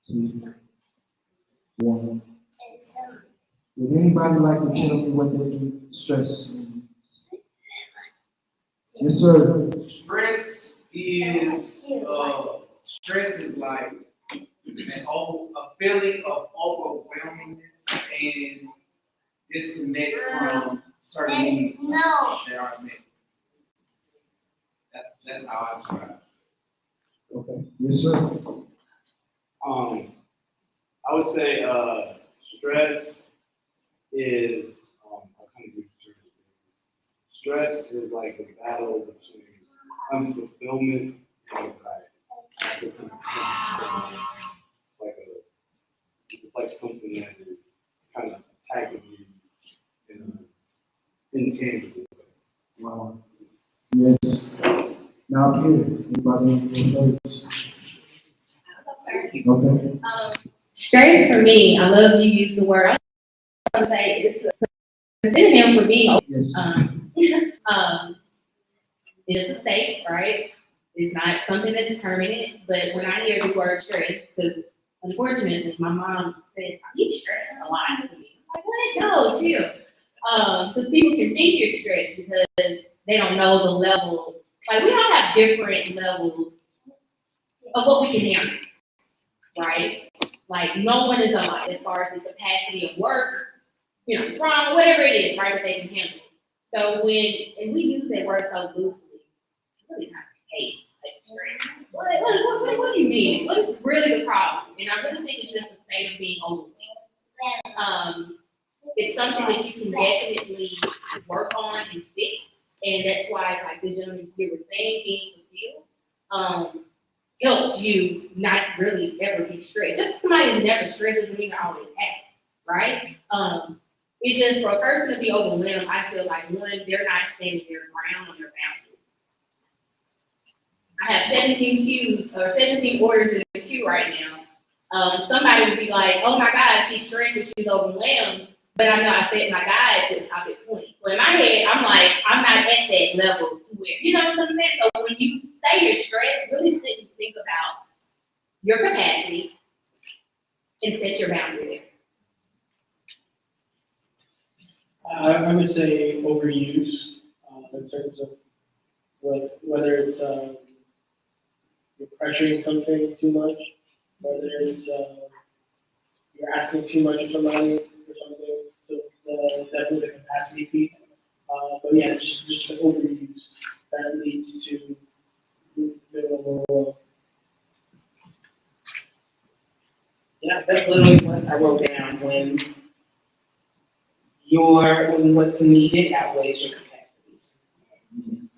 2, 1. Would anybody like to tell me what they think stress means? Yes, sir. Stress is like a feeling of overwhelmingness and disconnect from certain needs that are met. That's how I describe it. Okay. Yes, sir. I would say stress is I kind of do stress is like the battle between unfulfillment and anxiety. It's like something that is kind of attacking you in an intangible way. Wow. Yes. Now here, anybody in your face? Okay. Stress for me, I love you use the word. I would say it's a synonym for being Yes. it's a state, right? It's not something that's permanent, but when I hear the word stress, because unfortunately, my mom says, you stress a lot to me. I'm like, what? No, chill. Because people can think you're stressed because they don't know the level. Like, we all have different levels of what we can handle, right? Like, no one is alike as far as the capacity of work, trauma, whatever it is, right, that they can handle. So and we use that word so loosely, really not hate, like stress. What do you mean? What is really the problem? And I really think it's just a state of being overwhelmed. It's something that you can definitely work on and fix, and that's why, like the gentleman here was saying, being fulfilled, helps you not really ever be stressed. Just somebody who's never stressed doesn't mean they're always happy, right? It's just for a person to be overwhelmed, I feel like one, they're not standing their ground on their boundaries. I have 17 orders in the queue right now. Somebody would be like, oh my God, she's stressed and she's overwhelmed. But I know I set my guide to stop at 20. So in my head, I'm like, I'm not at that level to where, you know what I'm saying? So when you say you're stressed, really sit and think about your capacity and set your boundary there. I would say overuse, in terms of whether it's, you're pressuring something too much, whether it's, you're asking too much of somebody, So definitely the capacity piece. But yeah, just the overuse that leads to minimal. Yeah, that's literally what I wrote down, when what's needed outweighs your capacity.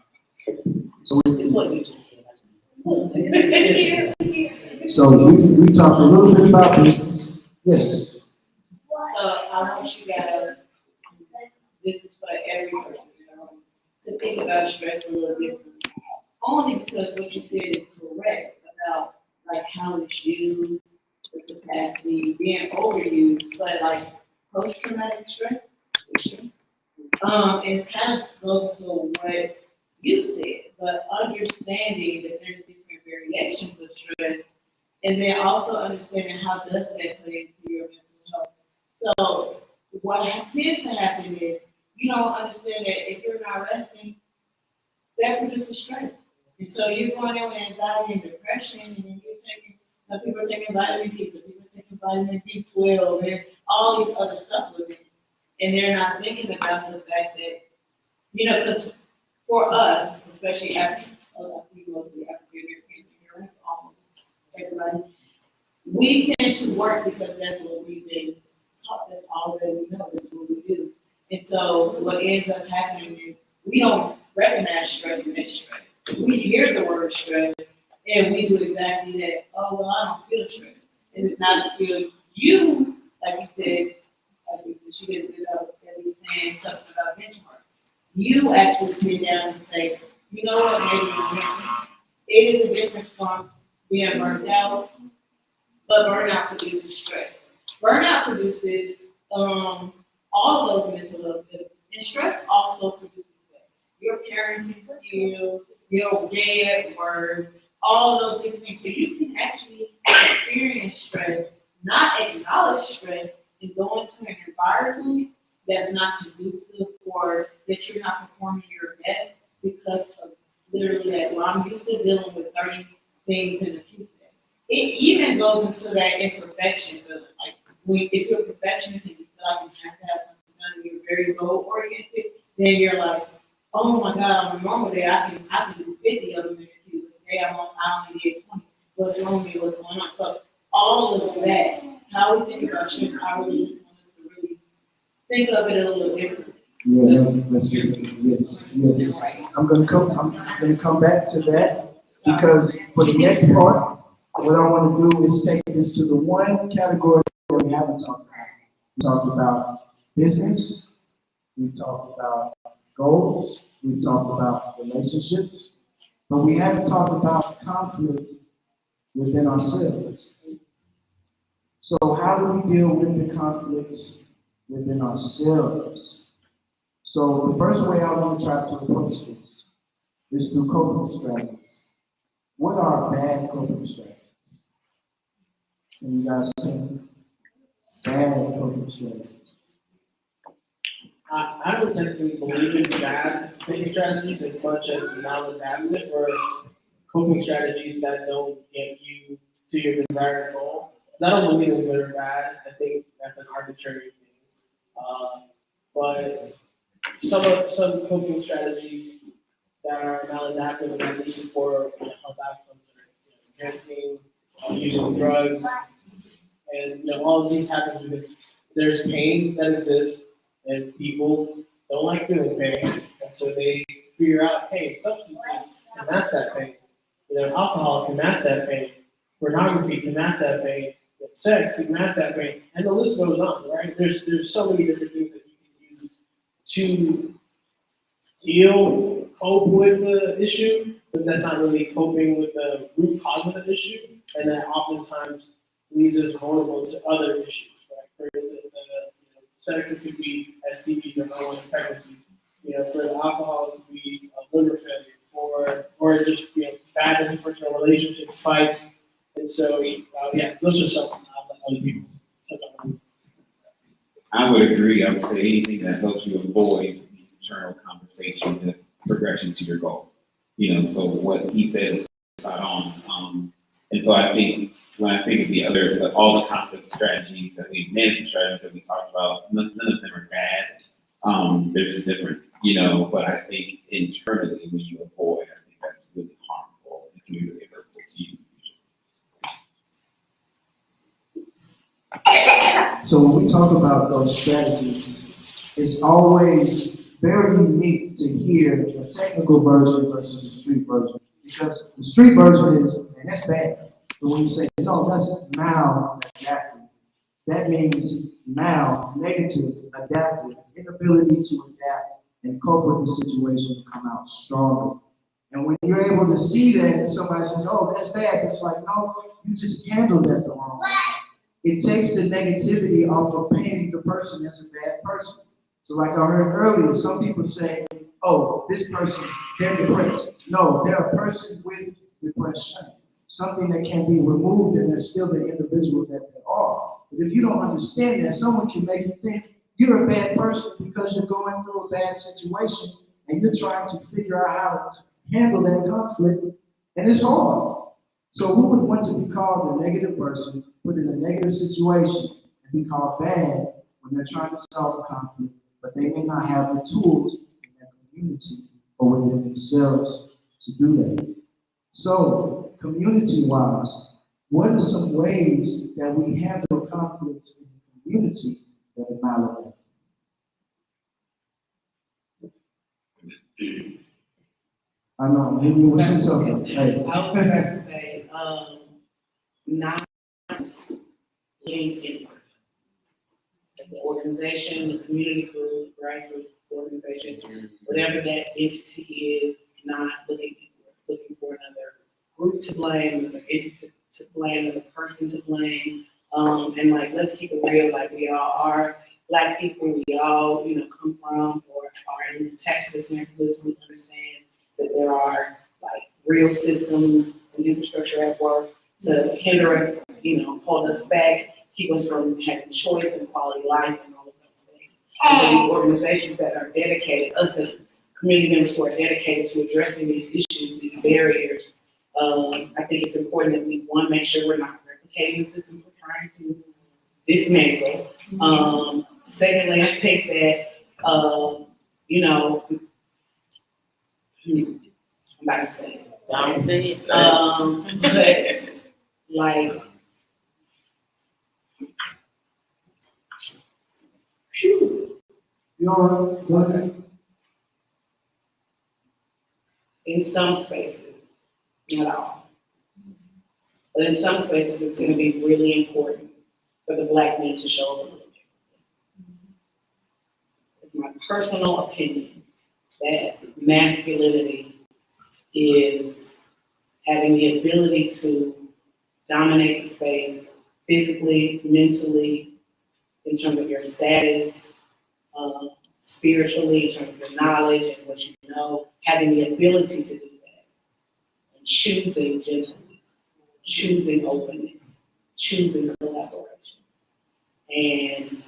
So It's what you just said. So we talked a little bit about business. Yes. So I want you guys, this is for every person, to think about stress a little differently. Only because what you said is correct about like how it's used, the capacity, being overused, but like post-traumatic stress issue. It's kind of goes to what you said, but understanding that there's different variations of stress, and then also understanding how does that play into your mental health. So what tends to happen is you don't understand that if you're not resting, that produces stress. And so you're going in with anxiety and depression, and then you're taking, some people are taking vitamin D, some people are taking vitamin B12, and all these other supplements. And they're not thinking about the fact that, because for us, especially African, I see mostly African Americans here, right? Almost everybody, we tend to work because that's what we've been taught, that's all that we know, that's what we do. And so what ends up happening is we don't recognize stress and stress. We hear the word stress and we do exactly that. Oh, well, I don't feel stress. And it's not until you, like you said, I think that she did a good job at least saying something about benchmark. You actually sit down and say, you know what, maybe it is a difference from being burnt out, but burnout produces stress. Burnout produces all of those mental health illnesses, and stress also produces that. Your parenting skills, your day at work, all of those different things. So you can actually experience stress, not acknowledge stress, and go into an environment that's not conducive or that you're not performing your best because of literally that. Well, I'm used to dealing with 30 things in a Tuesday. It even goes into that imperfection feeling. Like if you're a perfectionist and you feel like you have to have something done and you're very goal oriented, then you're like, oh my God, on a normal day I can do 50 of them in a queue. Today I only did 20. What's wrong with me? What's going on? So all of that, how we think about stress, I really just want us to really think of it a little differently. Yes, yes. I'm gonna come back to that, because for the next part, what I wanna do is take this to the one category that we haven't talked about. We talked about business, we talked about goals, we talked about relationships, but we haven't talked about conflict within ourselves. So how do we deal with the conflicts within ourselves? So the first way I want to try to approach this is through coping strategies. What are bad coping strategies? Can you guys say bad coping strategies? I don't technically believe in bad coping strategies as much as maladaptive or coping strategies that don't get you to your desired goal. I don't believe in good or bad. I think that's an arbitrary thing. But some coping strategies that are maladaptive and that lead to poor health outcomes are drinking, using drugs, and all of these happen because there's pain that exists and people don't like feeling pain, and so they figure out, hey, substances can mask that pain. Alcohol can mask that pain. Pornography can mask that pain. Sex can mask that pain, and the list goes on, right? There's so many different things that you can use to cope with the issue, but that's not really coping with the root cause of the issue, and that oftentimes leaves us vulnerable to other issues, right? For sex, it could be STDs or unwanted pregnancies. For the alcohol, it could be liver failure, or just bad interpersonal relationships, fights, and so those are some other people. I would agree. I would say anything that helps you avoid the internal conversations and progression to your goal. So what he said is spot on. And so I think when I think of the other, all the conflict strategies management strategies that we talked about, none of them are bad. They're just different, but I think internally when you avoid, I think that's really harmful and can be really hurtful to you. So when we talk about those strategies, it's always very unique to hear the technical version versus the street version. Because the street version is, and that's bad. So when you say, no, that's maladaptive, that means negative, adaptive, inability to adapt and cope with the situation and come out stronger. And when you're able to see that and somebody says, oh, that's bad, it's like, no, you just handled that the wrong way. It takes the negativity off of painting the person as a bad person. So like I heard earlier, some people say, oh, this person, they're depressed. No, they're a person with depression. Something that can be removed and they're still the individual that they are. But if you don't understand that, someone can make you think you're a bad person because you're going through a bad situation and you're trying to figure out how to handle that conflict, and it's hard. So who would want to be called a negative person, put in a negative situation, and be called bad when they're trying to solve a conflict, but they may not have the tools in their community or within themselves to do that. So, community-wise, what are some ways that we handle conflicts in the community that are maladaptive? I know, maybe you will say something. Hey. I was about to say, not being inward. As the organization, the community group, grassroots organization, whatever that entity is, not looking for another group to blame, another entity to blame, another person to blame. And like, let's keep it real, like we all are Black people, we all, come from or are at least attached to this neighborhood, so we understand that there are like real systems and infrastructure at work to hinder us, hold us back, keep us from having choice and quality life and all of those things. And so these organizations that are dedicated, us as community members who are dedicated to addressing these issues, these barriers, I think it's important that we, one, make sure we're not replicating the systems we're trying to dismantle. Secondly, I think that, I'm about to say it. Don't say it. But like, You all right? Go ahead. in some spaces, not all, but in some spaces, it's going to be really important for the Black men to show up a little differently. It's my personal opinion that masculinity is having the ability to dominate the space physically, mentally, in terms of your status, spiritually, in terms of your knowledge and what you know, having the ability to do that, and choosing gentleness, choosing openness, choosing collaboration. And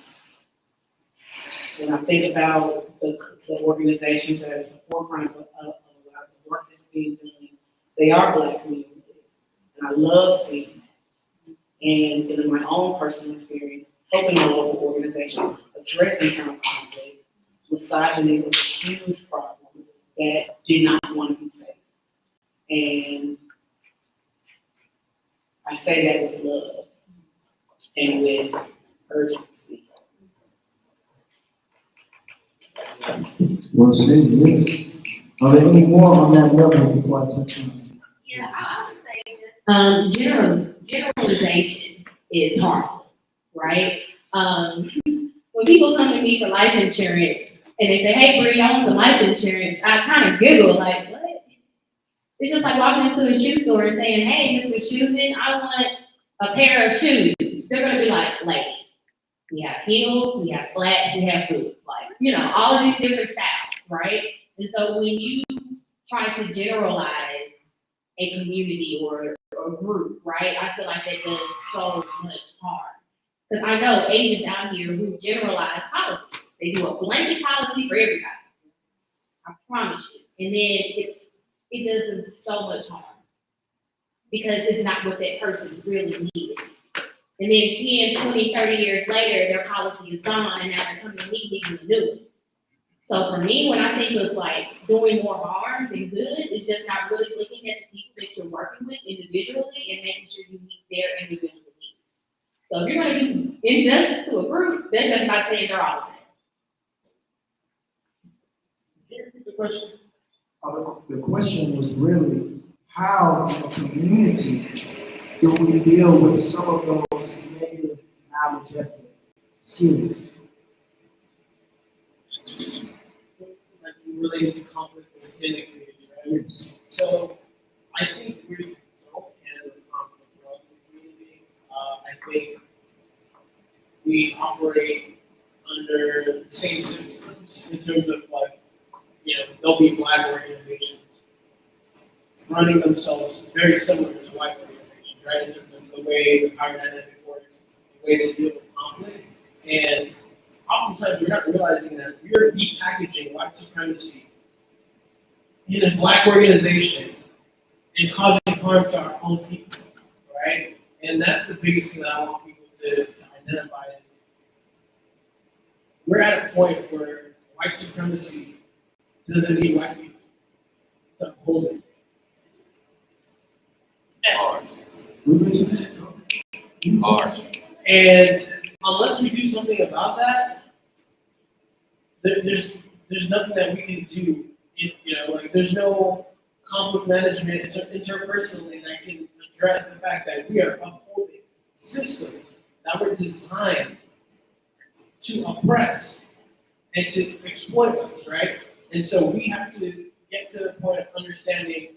when I think about the organizations that are at the forefront of a lot of the work that's being done, they are Black community, and I love seeing that. And in my own personal experience, helping a local organization address internal conflict, misogyny was a huge problem that did not want to be faced. And I say that with love and with urgency. Well said, yes. Are there any more on that level before I touch on? Yeah, I would say just, generalization is harmful, right? When people come to me for life insurance and they say, hey, Bree, I want some life insurance, I kind of giggle like, what? It's just like walking into a shoe store and saying, hey, Mr. Shoeman, I want a pair of shoes. They're going to be like, we have heels, we have flats, we have boots, all of these different styles, right? And so when you try to generalize a community or a group, right, I feel like that does so much harm. Because I know Asians out here who generalize policies. They do a blanket policy for everybody. I promise you. And then it does so much harm because it's not what that person really needed. And then 10, 20, 30 years later, their policy is gone and now they're coming to me needing a new one. So for me, when I think of like doing more harm than good, it's just not really looking at the people that you're working with individually and making sure you meet their individual needs. So if you're gonna do injustice to a group, that's just not saying they're all the same. Can you repeat the question? The question was really, how in a community do we deal with some of those negative maladjusted skills? Like related to conflict within the community, right? Yes. So I think we don't handle conflict well in the community. I think we operate under the same systems in terms of like, there'll be black organizations running themselves very similar to white organizations, right? In terms of the way the power dynamic works, the way they deal with conflict. And oftentimes we're not realizing that we're repackaging white supremacy in a black organization and causing harm to our own people, right? And that's the biggest thing that I want people to identify is we're at a point where white supremacy doesn't need white people to hold it. And unless we do something about that, there's nothing that we can do. There's no conflict management interpersonally that can address the fact that we are upholding systems that were designed to oppress and to exploit us, right? And so we have to get to the point of understanding,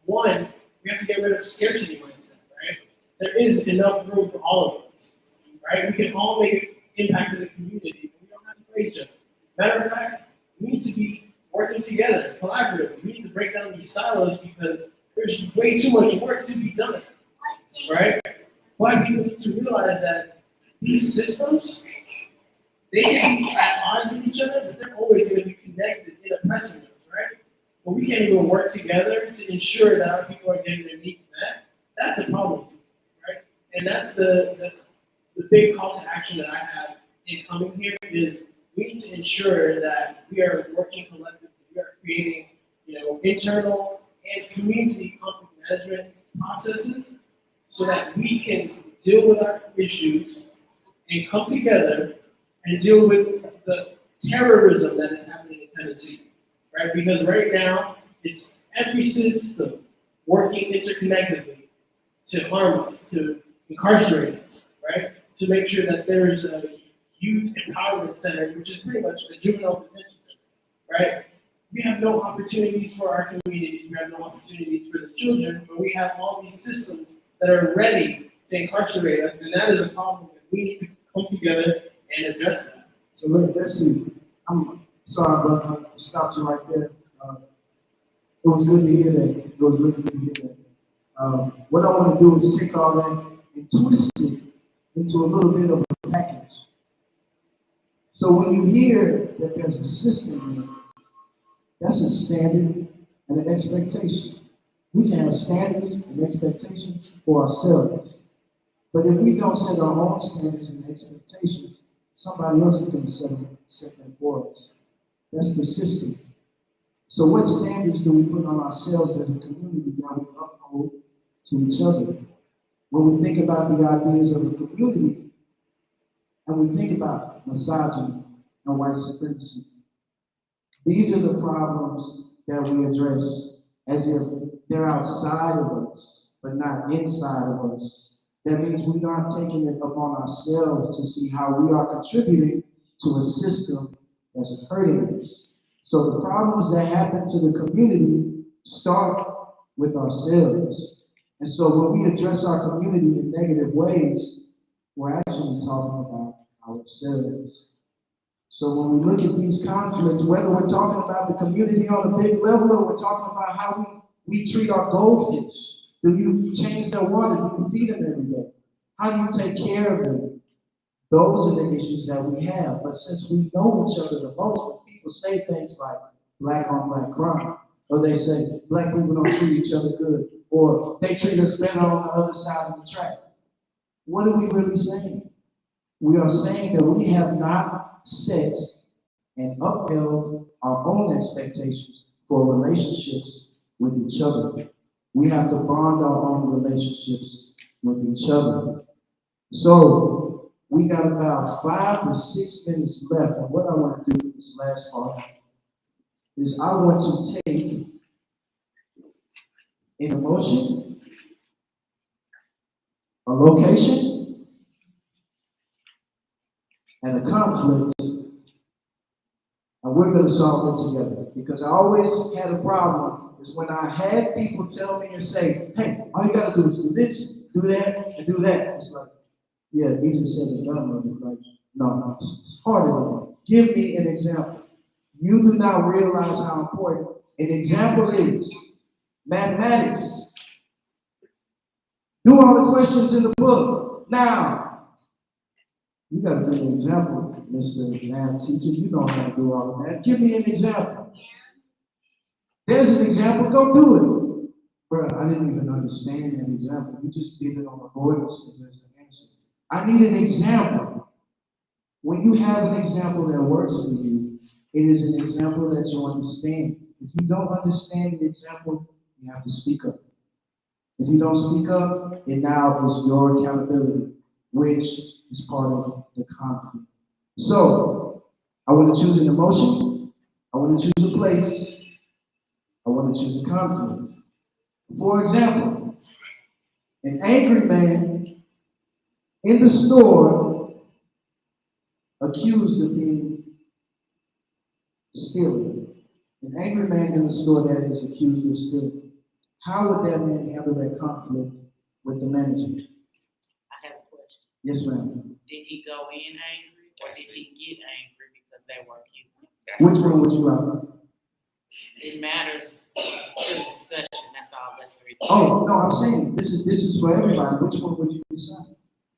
one, we have to get rid of scarcity mindset, right? There is enough room for all of us, right? We can all make impact in the community, but we don't have to fight each other. Matter of fact, we need to be working together, collaboratively. We need to break down these silos because there's way too much work to be done, right? Black people need to realize that these systems, they can be at odds with each other, but they're always going to be connected in oppressing us, right? But we can't even work together to ensure that our people are getting their needs met. That's a problem, right? And that's the big call to action that I have in coming here is we need to ensure that we are working collectively. We are creating, internal and community conflict management processes so that we can deal with our issues and come together and deal with the terrorism that is happening in Tennessee, right? Because right now, it's every system working interconnectedly to harm us, to incarcerate us, right? To make sure that there's a youth empowerment center, which is pretty much a juvenile detention center, right? We have no opportunities for our communities, we have no opportunities for the children, but we have all these systems that are ready to incarcerate us, and that is a problem that we need to come together and address that. So let's see. I'm sorry, brother, I stopped you right there. It was good to hear that. It was really good to hear that. What I want to do is take all that and twist it into a little bit of a package. So when you hear that there's a system in it, that's a standard and an expectation. We can have standards and expectations for ourselves. But if we don't set our own standards and expectations, somebody else is going to set them for us. That's the system. So what standards do we put on ourselves as a community that we uphold to each other? When we think about the ideas of a community, and we think about misogyny and white supremacy, these are the problems that we address as if they're outside of us, but not inside of us. That means we aren't taking it upon ourselves to see how we are contributing to a system that's hurting us. So the problems that happen to the community start with ourselves. And so when we address our community in negative ways, we're actually talking about ourselves. So when we look at these conflicts, whether we're talking about the community on a big level or we're talking about how we treat our goldfish, do you change their water? Do you feed them every day? How do you take care of them? Those are the issues that we have. But since we know each other the most, when people say things like black on black crime, or they say black people don't treat each other good, or they treat us better on the other side of the track, what are we really saying? We are saying that we have not set and upheld our own expectations for relationships with each other. We have to bond our own relationships with each other. So we got about 5 to 6 minutes left, and what I want to do with this last part is I want to take an emotion, a location, and a conflict, and we're going to solve it together. Because I always had a problem is when I had people tell me and say, hey, all you got to do is do this, do that, and do that. It's like, yeah, easier said than done. It's like, no, it's harder than that. Give me an example. You do not realize how important an example is. Mathematics. Do all the questions in the book. Now, you got to give an example, Mr. Math teacher. You know how to do all of that. Give me an example. There's an example. Go do it. Bro, I didn't even understand an example. You just did it on the board and said there's an answer. I need an example. When you have an example that works for you, it is an example that you understand. If you don't understand the example, you have to speak up. If you don't speak up, it now is your accountability, which is part of the conflict. So, I want to choose an emotion. I want to choose a place. I want to choose a conflict. For example, an angry man in the store accused of being stealing. An angry man in the store that is accused of stealing. How would that man handle that conflict with the manager? I have a question. Yes, ma'am. Did he go in angry or did he get angry because they were accusing him? Which one would you like? It matters to the discussion, that's all, that's the reason. Oh, no, I'm saying this is for everybody. Which one would you decide?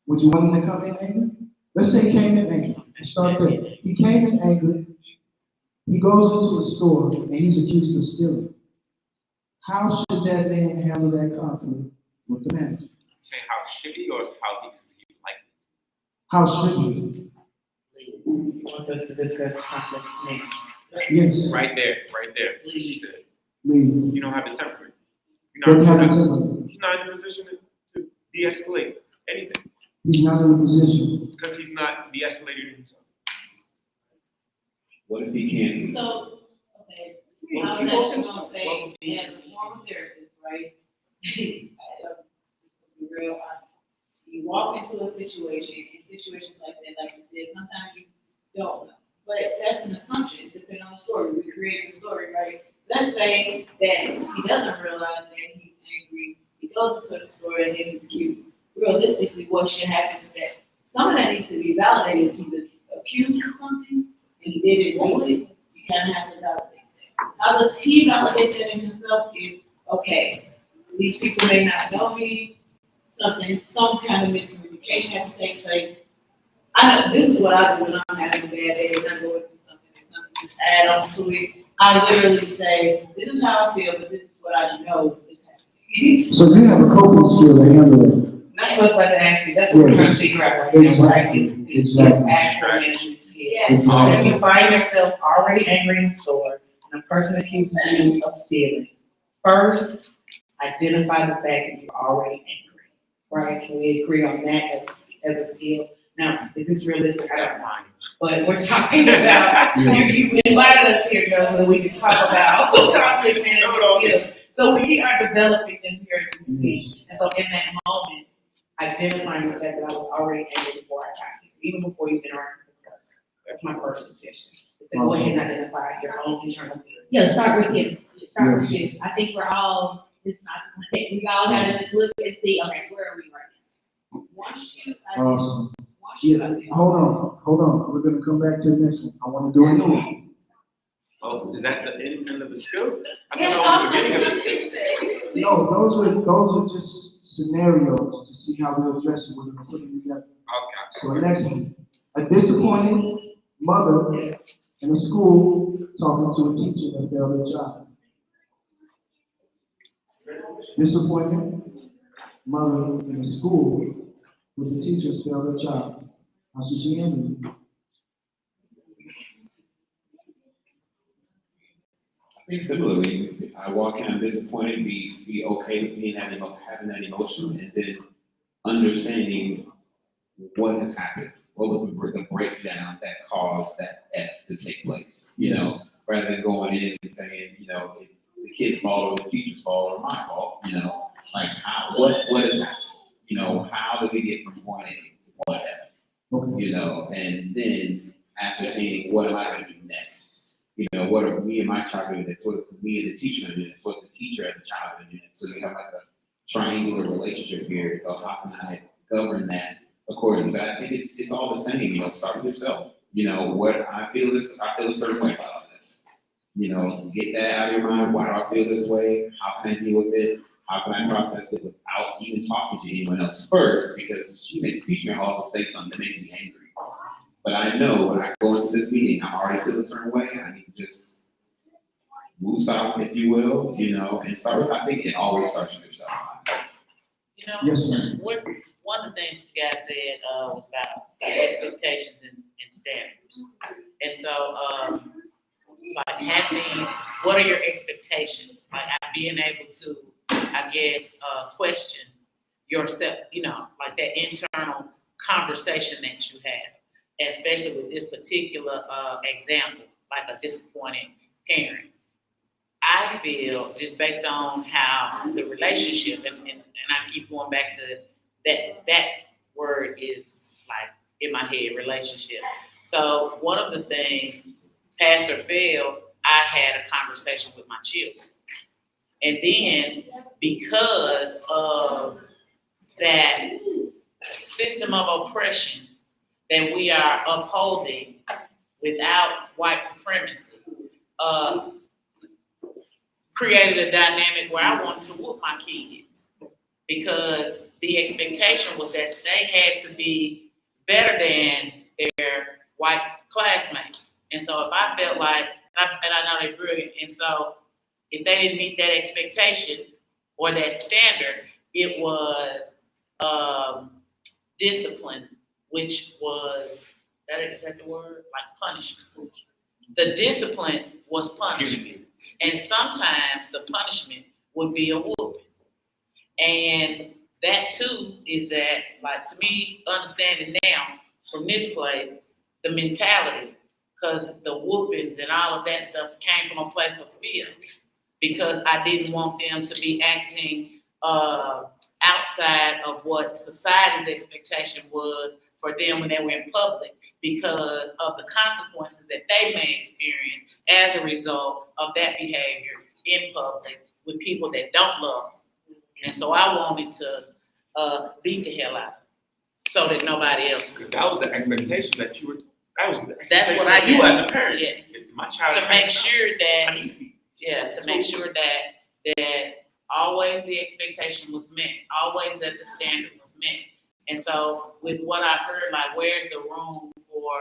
Would you want him to come in angry? Let's say he came in angry. Start there. He came in angry. He goes into a store and he's accused of stealing. How should that man handle that conflict with the manager? Saying how should he or how he like it? How should he? He wants us to discuss conflict now. Yes. Right there, she said. Leave. You don't have the temperament. Don't have the temperament. He's not in a position to de-escalate anything. He's not in a position. Because he's not de-escalating himself. What if he can't? So, okay, I was actually gonna say, as a former therapist, right? Be real honest. You walk into a situation, in situations like that, like you said, sometimes you don't know. But that's an assumption, depending on the story. We create the story, right? Let's say that he doesn't realize that he's angry. He goes into the store and then he's accused. Realistically, what should happen is that some of that needs to be validated. If he's accused of something and he didn't do it, you kind of have to validate that. How does he validate that in himself is, okay, these people may not know me, some kind of miscommunication has to take place. I know, this is what I do when I'm having a bad day, and I go into something and something just add on to it. I literally say, this is how I feel, but this is what I know is happening. So you have a coping skill to handle it. That's what I was about to ask you, that's what we're trying to figure out right now, right? It's Exactly. actual management skills. Yes. So if you find yourself already angry in the store, and a person accuses you of stealing, first, identify the fact that you're already angry, right? Can we agree on that as a skill? Now, is this realistic? I don't know. But we're talking about, you invited us here, Joe, so that we can talk about conflict management skills. So we are developing them here as we speak. And so in that moment, identifying the fact that I was already angry before I got here, even before you've been around with the customer. That's my first suggestion. Is to go ahead and identify your own internal feelings. Yeah, start with you. Start with you. I think we're all, it's not just gonna take, we all gotta just look and see, okay, where are we right now? Once you, Awesome. once you, Yeah, hold on. We're gonna come back to the next one. I wanna do a new one. Oh, is that the end of the skill? I Yeah, thought that was the beginning of the skill. No, those are just scenarios to see how we address it. We're gonna put it together. Okay. So the next one, a disappointed mother in a school talking to a teacher that failed their child. Disappointed mother in a school with the teachers failed their child. How should she handle it? think similarly, I walk in, I'm disappointed, be okay with me having that emotion, and then understanding what has happened. What was the breakdown that caused that F to take place, you know, rather than going in and saying, you know, it's the kid's fault or the teacher's fault or my fault, you know, like what has happened? You know, how did we get from point A to point F? You know, and then ascertaining what am I gonna do next? You know, what are me and my child doing next? What are me and the teacher gonna do next? What's the teacher and the child gonna do next? So you have like a triangular relationship here. So how can I govern that accordingly? But I think it's all the same, you know, start with yourself. You know, what I feel a certain way about this. You know, get that out of your mind. Why do I feel this way? How can I deal with it? How can I process it without even talking to anyone else first? Because she may teach me how to say something that makes me angry. But I know when I go into this meeting, I already feel a certain way. I need to just move south, if you will, you know, and start with, I think it always starts with yourself. You know, Yes, ma'am. one of the things you guys said was about expectations and standards. And so, like having, what are your expectations? Like being able to, I guess, question yourself, you know, like that internal conversation that you have. And especially with this particular example, like a disappointed parent. I feel, just based on how the relationship, and I keep going back to that word is like in my head, relationship. So one of the things, pass or fail, I had a conversation with my children. And then because of that system of oppression that we are upholding without white supremacy, created a dynamic where I wanted to whoop my kids because the expectation was that they had to be better than their white classmates. And so if I felt like, and I know they're brilliant, and so if they didn't meet that expectation or that standard, it was discipline, which was, is that the word? Like punishment. The discipline was punishment. And sometimes the punishment would be a whooping. And that too is that, like to me, understanding now from this place, the mentality, because the whoopings and all of that stuff came from a place of fear. Because I didn't want them to be acting outside of what society's expectation was for them when they were in public, because of the consequences that they may experience as a result of that behavior in public with people that don't love them. And so I wanted to beat the hell out of them so that nobody else could. Because that was the expectation that you were, that was the That's expectation what I of you get. as a parent. Yes. My child. To make sure that, I need to be. yeah, to make sure that always the expectation was met, always that the standard was met. And so with what I've heard, like where's the room for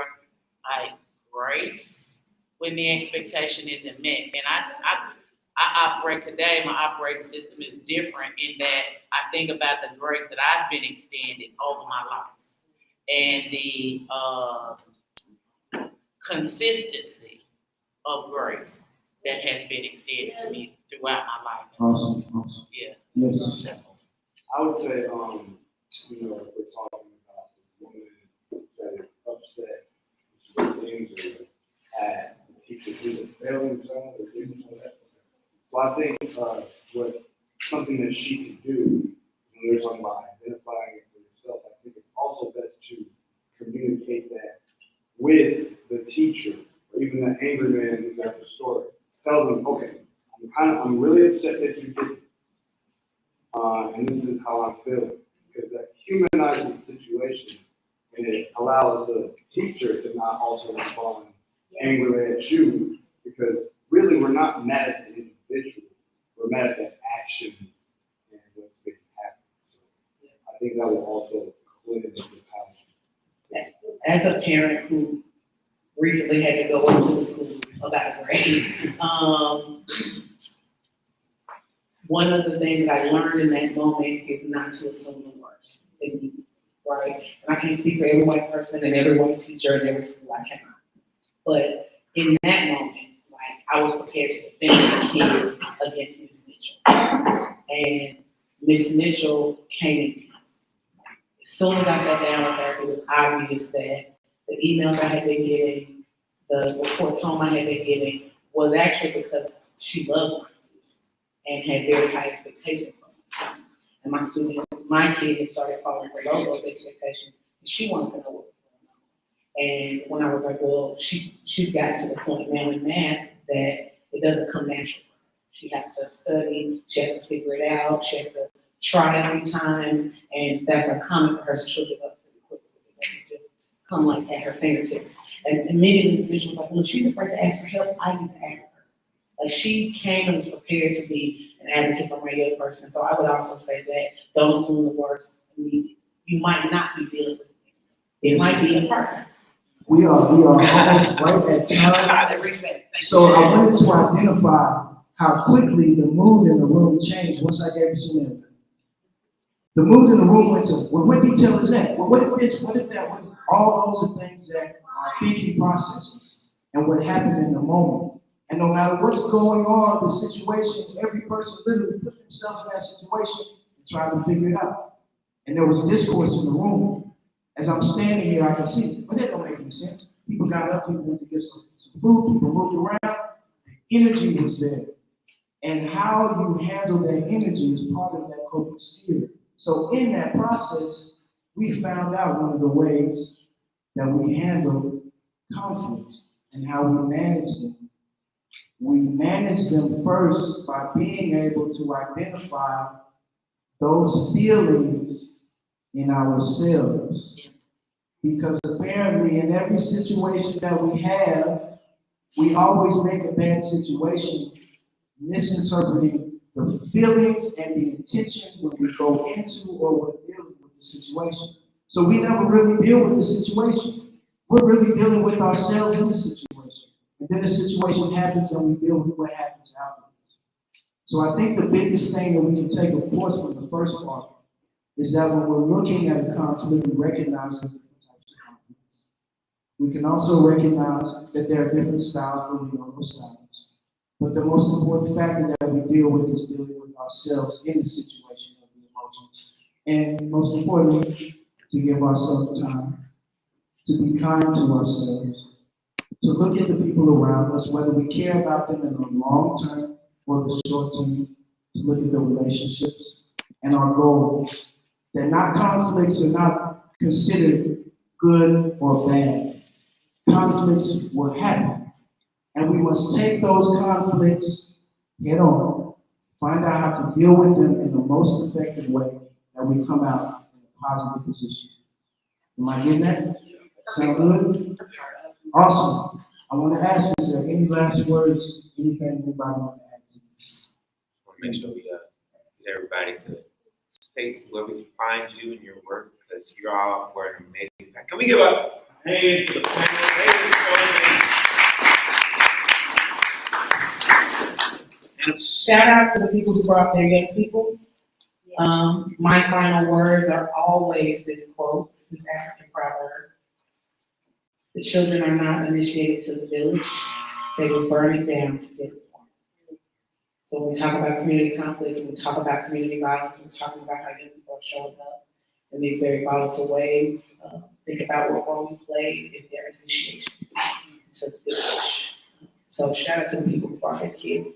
like grace when the expectation isn't met? And I operate today, my operating system is different in that I think about the grace that I've been extended over my life and the consistency of grace that has been extended to me throughout my life. Awesome. Yeah. Yes. I would say, you know, if we're talking about the woman that is upset, with things or at the teacher's either failing someone or doing some of that. So I think what something that she can do when we're talking about identifying it for yourself, I think it's also best to communicate that with the teacher, or even the angry man who's at the store. Tell them, okay, I'm really upset that you did this. And this is how I'm feeling. Because that humanizes the situation and it allows the teacher to not also respond angrily at you, because really we're not mad at the individual, we're mad at that action and what's been happening. So I think that will also clear the passion. As a parent who recently had to go into the school about a grade, one of the things that I learned in that moment is not to assume the worst, right? And I can't speak for every white person and every white teacher in every school, I cannot. But in that moment, like, I was prepared to defend the kid against Miss Mitchell. And Miss Mitchell came in peace. As soon as I sat down with her, it was obvious that the emails I had been getting, the reports home I had been getting, was actually because she loved my student and had very high expectations for my student. And my kid had started falling below those expectations, and she wanted to know what was going on. And when I was like, well, she's gotten to the point now in math that it doesn't come natural for her. She has to study, she has to figure it out, she has to try a few times, and that's uncommon for her, so she'll give up pretty quickly. It doesn't just come like at her fingertips. And immediately Ms. Mitchell was like, well, if she's afraid to ask for help, I need to ask her. Like, she came and was prepared to be an advocate for my young person. So I would also say that don't assume the worst immediately. You might not be dealing with it. It might be a partner. We are almost right at time. So I wanted to identify how quickly the mood in the room changed once I gave you some input. The mood in the room went to, well, what detail is that? Well, what if this, what if that? What if, all those are things that are thinking processes and what happened in the moment. And no matter what's going on, the situation, every person literally put themselves in that situation and try to figure it out. And there was discourse in the room. As I'm standing here, I can see, but that don't make any sense. People got up, people went to get some food, people moved around. The energy was there. And how you handle that energy is part of that coping skill. So in that process, we found out one of the ways that we handle conflicts and how we manage them. We manage them first by being able to identify those feelings in ourselves. Because apparently in every situation that we have, we always make a bad situation misinterpreting the feelings and the intention when we go into or we're dealing with the situation. So we never really deal with the situation. We're really dealing with ourselves in the situation. And then the situation happens and we deal with what happens afterwards. So I think the biggest thing that we can take, of course, from the first part is that when we're looking at a conflict, we recognize different types of conflicts. We can also recognize that there are different styles, but we know those styles. But the most important factor that we deal with is dealing with ourselves in the situation of the emotions. And most importantly, to give ourselves time, to be kind to ourselves, to look at the people around us, whether we care about them in the long term or the short term, to look at the relationships and our goals. That not conflicts are not considered good or bad. Conflicts will happen. And we must take those conflicts head on, find out how to deal with them in the most effective way that we come out in a positive position. Am I getting that? Sound good? Awesome. I want to ask, is there any last words, anything anybody want to add to this? I want to make sure we get everybody to state where we can find you and your work, because you all were an amazing time. Can we give a hand to the panel? Thank you so much. Shout out to the people who brought their young people. My final words are always this quote, this African proverb. The children are not initiated to the village, they will burn it down to get it started. So when we talk about community conflict, when we talk about community violence, we're talking about how young people are showing up in these very volatile ways. Think about what role we played in their initiation to the village. So shout out to the people who brought their kids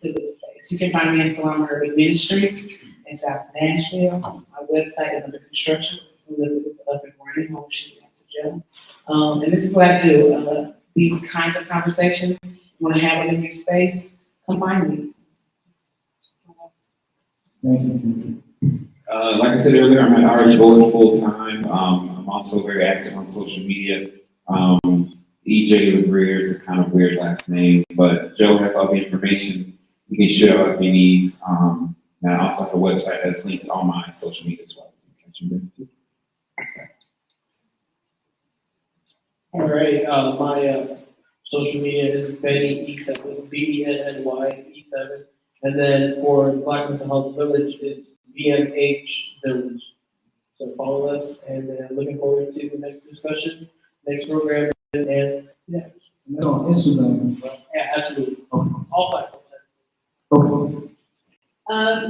to this space. You can find me at Salama Urban Ministries in South Nashville. My website is under construction. As soon as it is up and running, home should be to Joe. And this is what I do. These kinds of conversations, you want to have it in your space, come find me. Thank you. Like I said earlier, I'm at RH Board full-time. I'm also very active on social media. EJ LeGrier is a kind of weird last name, but Joe has all the information. You can share out if you need. And I also have a website that's linked to all my social media as well. So you can catch them there too. All right, my social media is Benny E7, BENNY E7. And then for Black Mental Health Village, it's BMH Village. So follow us, and looking forward to the next discussion, next program, and yeah. And that's on Instagram, right? Yeah, absolutely. Okay. All platforms. Okay.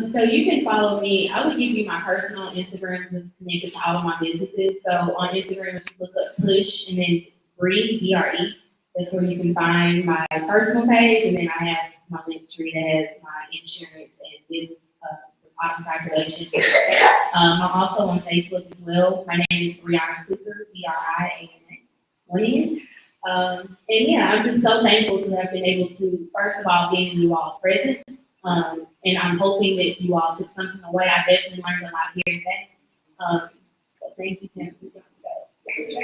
So you can follow me. I will give you my personal Instagram, which is connected to all of my businesses. So on Instagram, if you look up Push and then Bree, BRE, that's where you can find my personal page. And then I have my link tree that has my insurance and business, auto calculations. I'm also on Facebook as well. My name is Brianna Cooper, B-R-I-A-N-A, one N. And yeah, I'm just so thankful to have been able to, first of all, be in you all's presence. And I'm hoping that you all took something away. I definitely learned a lot here today. So thank you, Tim. Thank you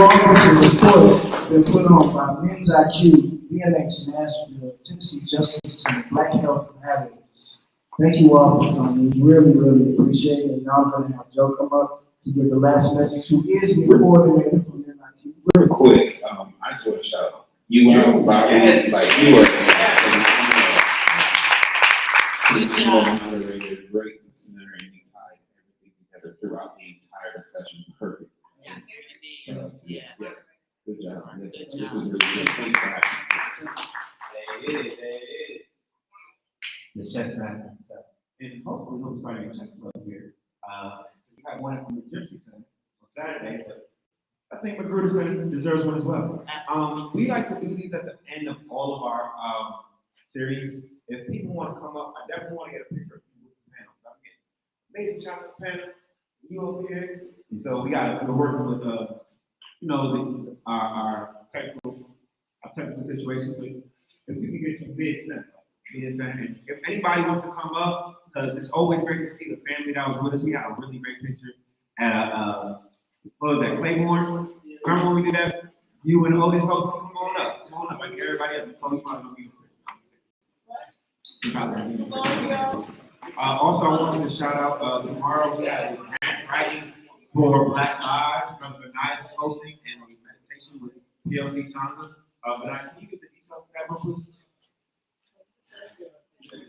all for the report been put on by Men's IQ, BMX Nashville, Tennessee Justice, and Black Health Navigators. Thank you all for coming. We really, really appreciate it. And now I'm going to have Joe come up to give the last message, who is the coordinator for Men's IQ. Real quick, I just want to shout out you out, Bobby, like you are. You all moderated, great listener, and you tied everything together throughout the entire discussion. Perfect. So, Yeah. Good job. This is really good. Thank you for having us. The chess master himself. And hopefully he'll be starting a chess club here. We got one from the Gypsy Center on Saturday, but I think Magruder Center deserves one as well. We like to do these at the end of all of our series. If people want to come up, I definitely want to get a picture of you with the panel. I'm getting amazing shots of the panel. You over here. And so we're working with our technical situation. So if we can get you bids sent. And if anybody wants to come up, because it's always great to see the family that was with us. We had a really great picture at what was that, Claiborne? Remember when we did that? You and Otis host, come on up. Like everybody else, probably gonna be. Also, I wanted to shout out tomorrow we have grant writing for Black Lives. Brother Benias is hosting and the meditation with PLC Sangha. Benias, can you get the details of that real quick?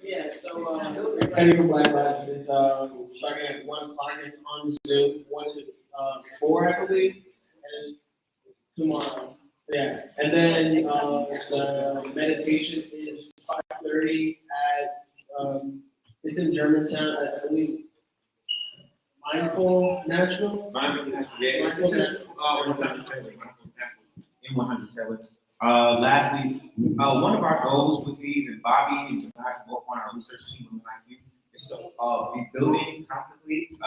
Yeah, so, Ready for Black Lives is, starting at 1 o'clock, it's on Zoom, 1 to 4, I believe, and it's tomorrow. Yeah, and then, the meditation is 5:30 at, it's in Germantown, I believe, Mindful National? In 107. Lastly, one of our goals with these, and Bobby and Benias both on our research team on IQ, is to be building constantly a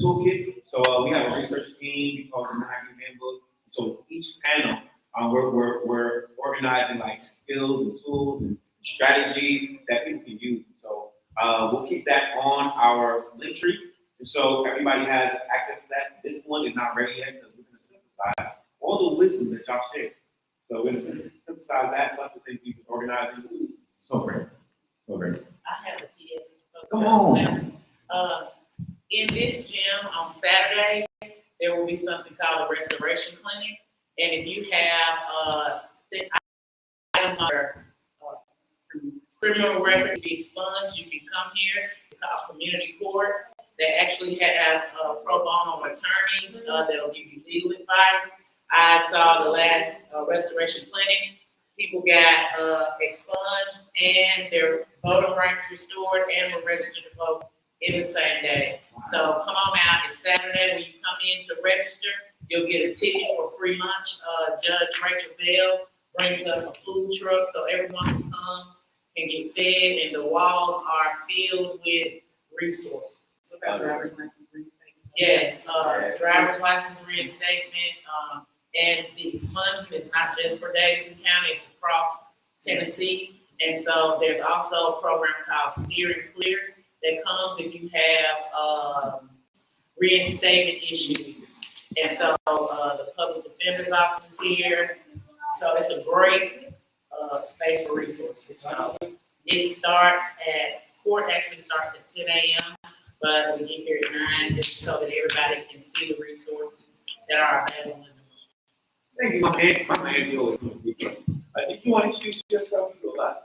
toolkit. So we have a research team called the IQ Handbook. So each panel, we're organizing like skills and tools and strategies that people can use. So we'll keep that on our link tree. And so everybody has access to that. This one is not ready yet because we're going to synthesize all the wisdom that y'all shared. So we're going to synthesize that plus the things you can organize. So great. So great. I have a PS. Come on. In this gym on Saturday, there will be something called a restoration clinic. And if you have items on your criminal record to be expunged, you can come here. It's called community court. They actually have pro bono attorneys that'll give you legal advice. I saw the last restoration clinic. People got expunged and their voting rights restored and were registered to vote in the same day. So come on out. It's Saturday. When you come in to register, you'll get a ticket for free lunch. Judge Rachel Bell brings up a food truck so everyone who comes can get fed, and the walls are filled with resources. Driver's license reinstatement. Yes, driver's license reinstatement, and the expungement is not just for Davidson County, it's across Tennessee. And so there's also a program called Steer and Clear that comes if you have reinstatement issues. And so the public defender's office is here. So it's a great space for resources. So court actually starts at 10 a.m., but we get here at 9 just so that everybody can see the resources that are available in the room. Thank you, my man. You always do. If you want to introduce yourself, you do a lot.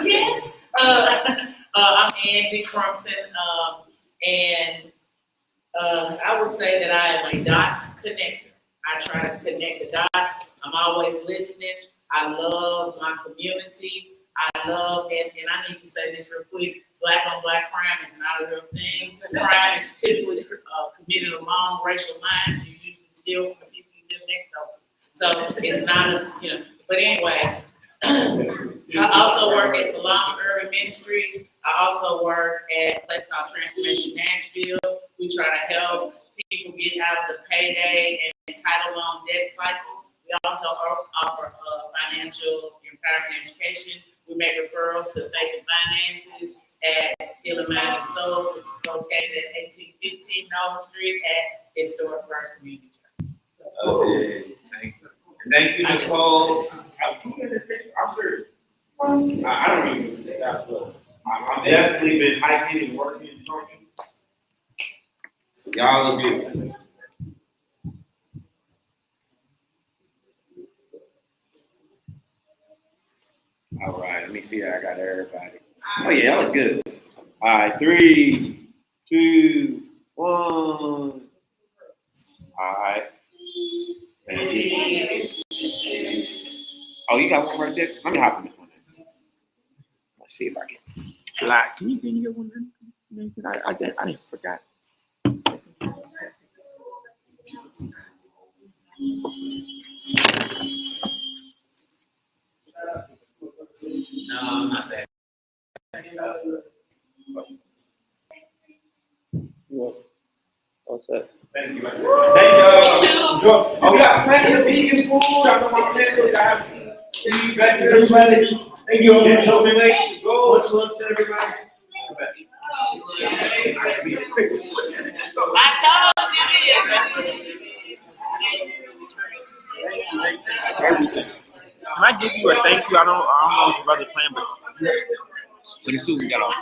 Yes. I'm Angie Crumpton, and I would say that I am a dot connector. I try to connect the dots. I'm always listening. I love my community. I love, and I need to say this real quick, black on black crime is not a real thing. Crime is typically committed along racial lines. You usually steal from the people you live next door to. So it's not a, but anyway, I also work at Salama Urban Ministries. I also work at a place called Transformation Nashville. We try to help people get out of the payday and title loan debt cycle. We also offer financial empowerment education. We make referrals to Faith and Finances at Healing Minds and Souls, which is located at 1815 Nolan Street at Historic First Community Church. Okay, thank you. Thank you, Nicole. I'm serious. I don't even think that's what. I've definitely been hiking and working and talking. Y'all look good. All right, let me see that I got everybody. Oh yeah, that was good. All right, 3, 2, 1. All right. Let's see. Oh, you got one right there? Let me hop in this one. Let's see if I can. Slide. Can you get one? I didn't forgot. No, not that. What's that? Thank you. Thank you. Oh, we got plenty of vegan food. Talking about plenty. Thank you, everybody. Thank you all for helping me. Much love to everybody. I told you. Can I give you a thank you? I don't know if your brother playing, but let me see what we got on.